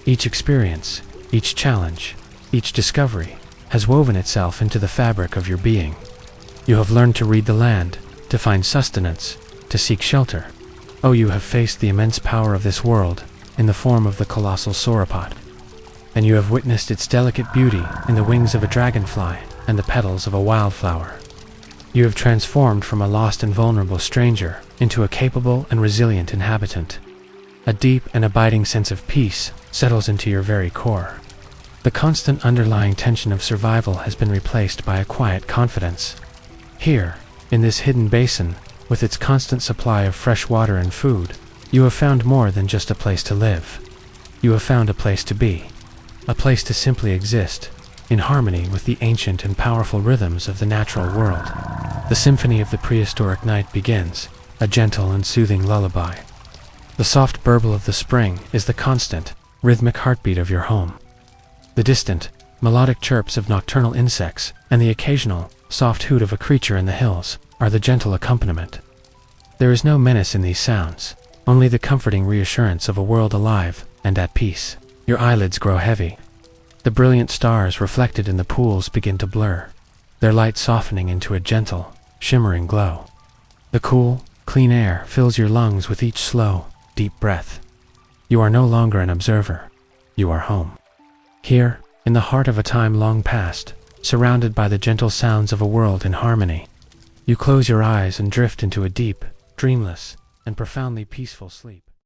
Each experience, each challenge, each discovery has woven itself into the fabric of your being. You have learned to read the land, to find sustenance, to seek shelter. Oh, you have faced the immense power of this world in the form of the colossal sauropod, and you have witnessed its delicate beauty in the wings of a dragonfly and the petals of a wildflower. You have transformed from a lost and vulnerable stranger into a capable and resilient inhabitant. A deep and abiding sense of peace settles into your very core. The constant underlying tension of survival has been replaced by a quiet confidence. Here, in this hidden basin, with its constant supply of fresh water and food, you have found more than just a place to live. You have found a place to be, a place to simply exist, in harmony with the ancient and powerful rhythms of the natural world. The symphony of the prehistoric night begins, a gentle and soothing lullaby. The soft burble of the spring is the constant, rhythmic heartbeat of your home. The distant, melodic chirps of nocturnal insects and the occasional, soft hoot of a creature in the hills are the gentle accompaniment. There is no menace in these sounds, only the comforting reassurance of a world alive and at peace. Your eyelids grow heavy. The brilliant stars reflected in the pools begin to blur, their light softening into a gentle, shimmering glow. The cool, clean air fills your lungs with each slow, deep breath. You are no longer an observer. You are home. Here, in the heart of a time long past, surrounded by the gentle sounds of a world in harmony, you close your eyes and drift into a deep, dreamless, and profoundly peaceful sleep.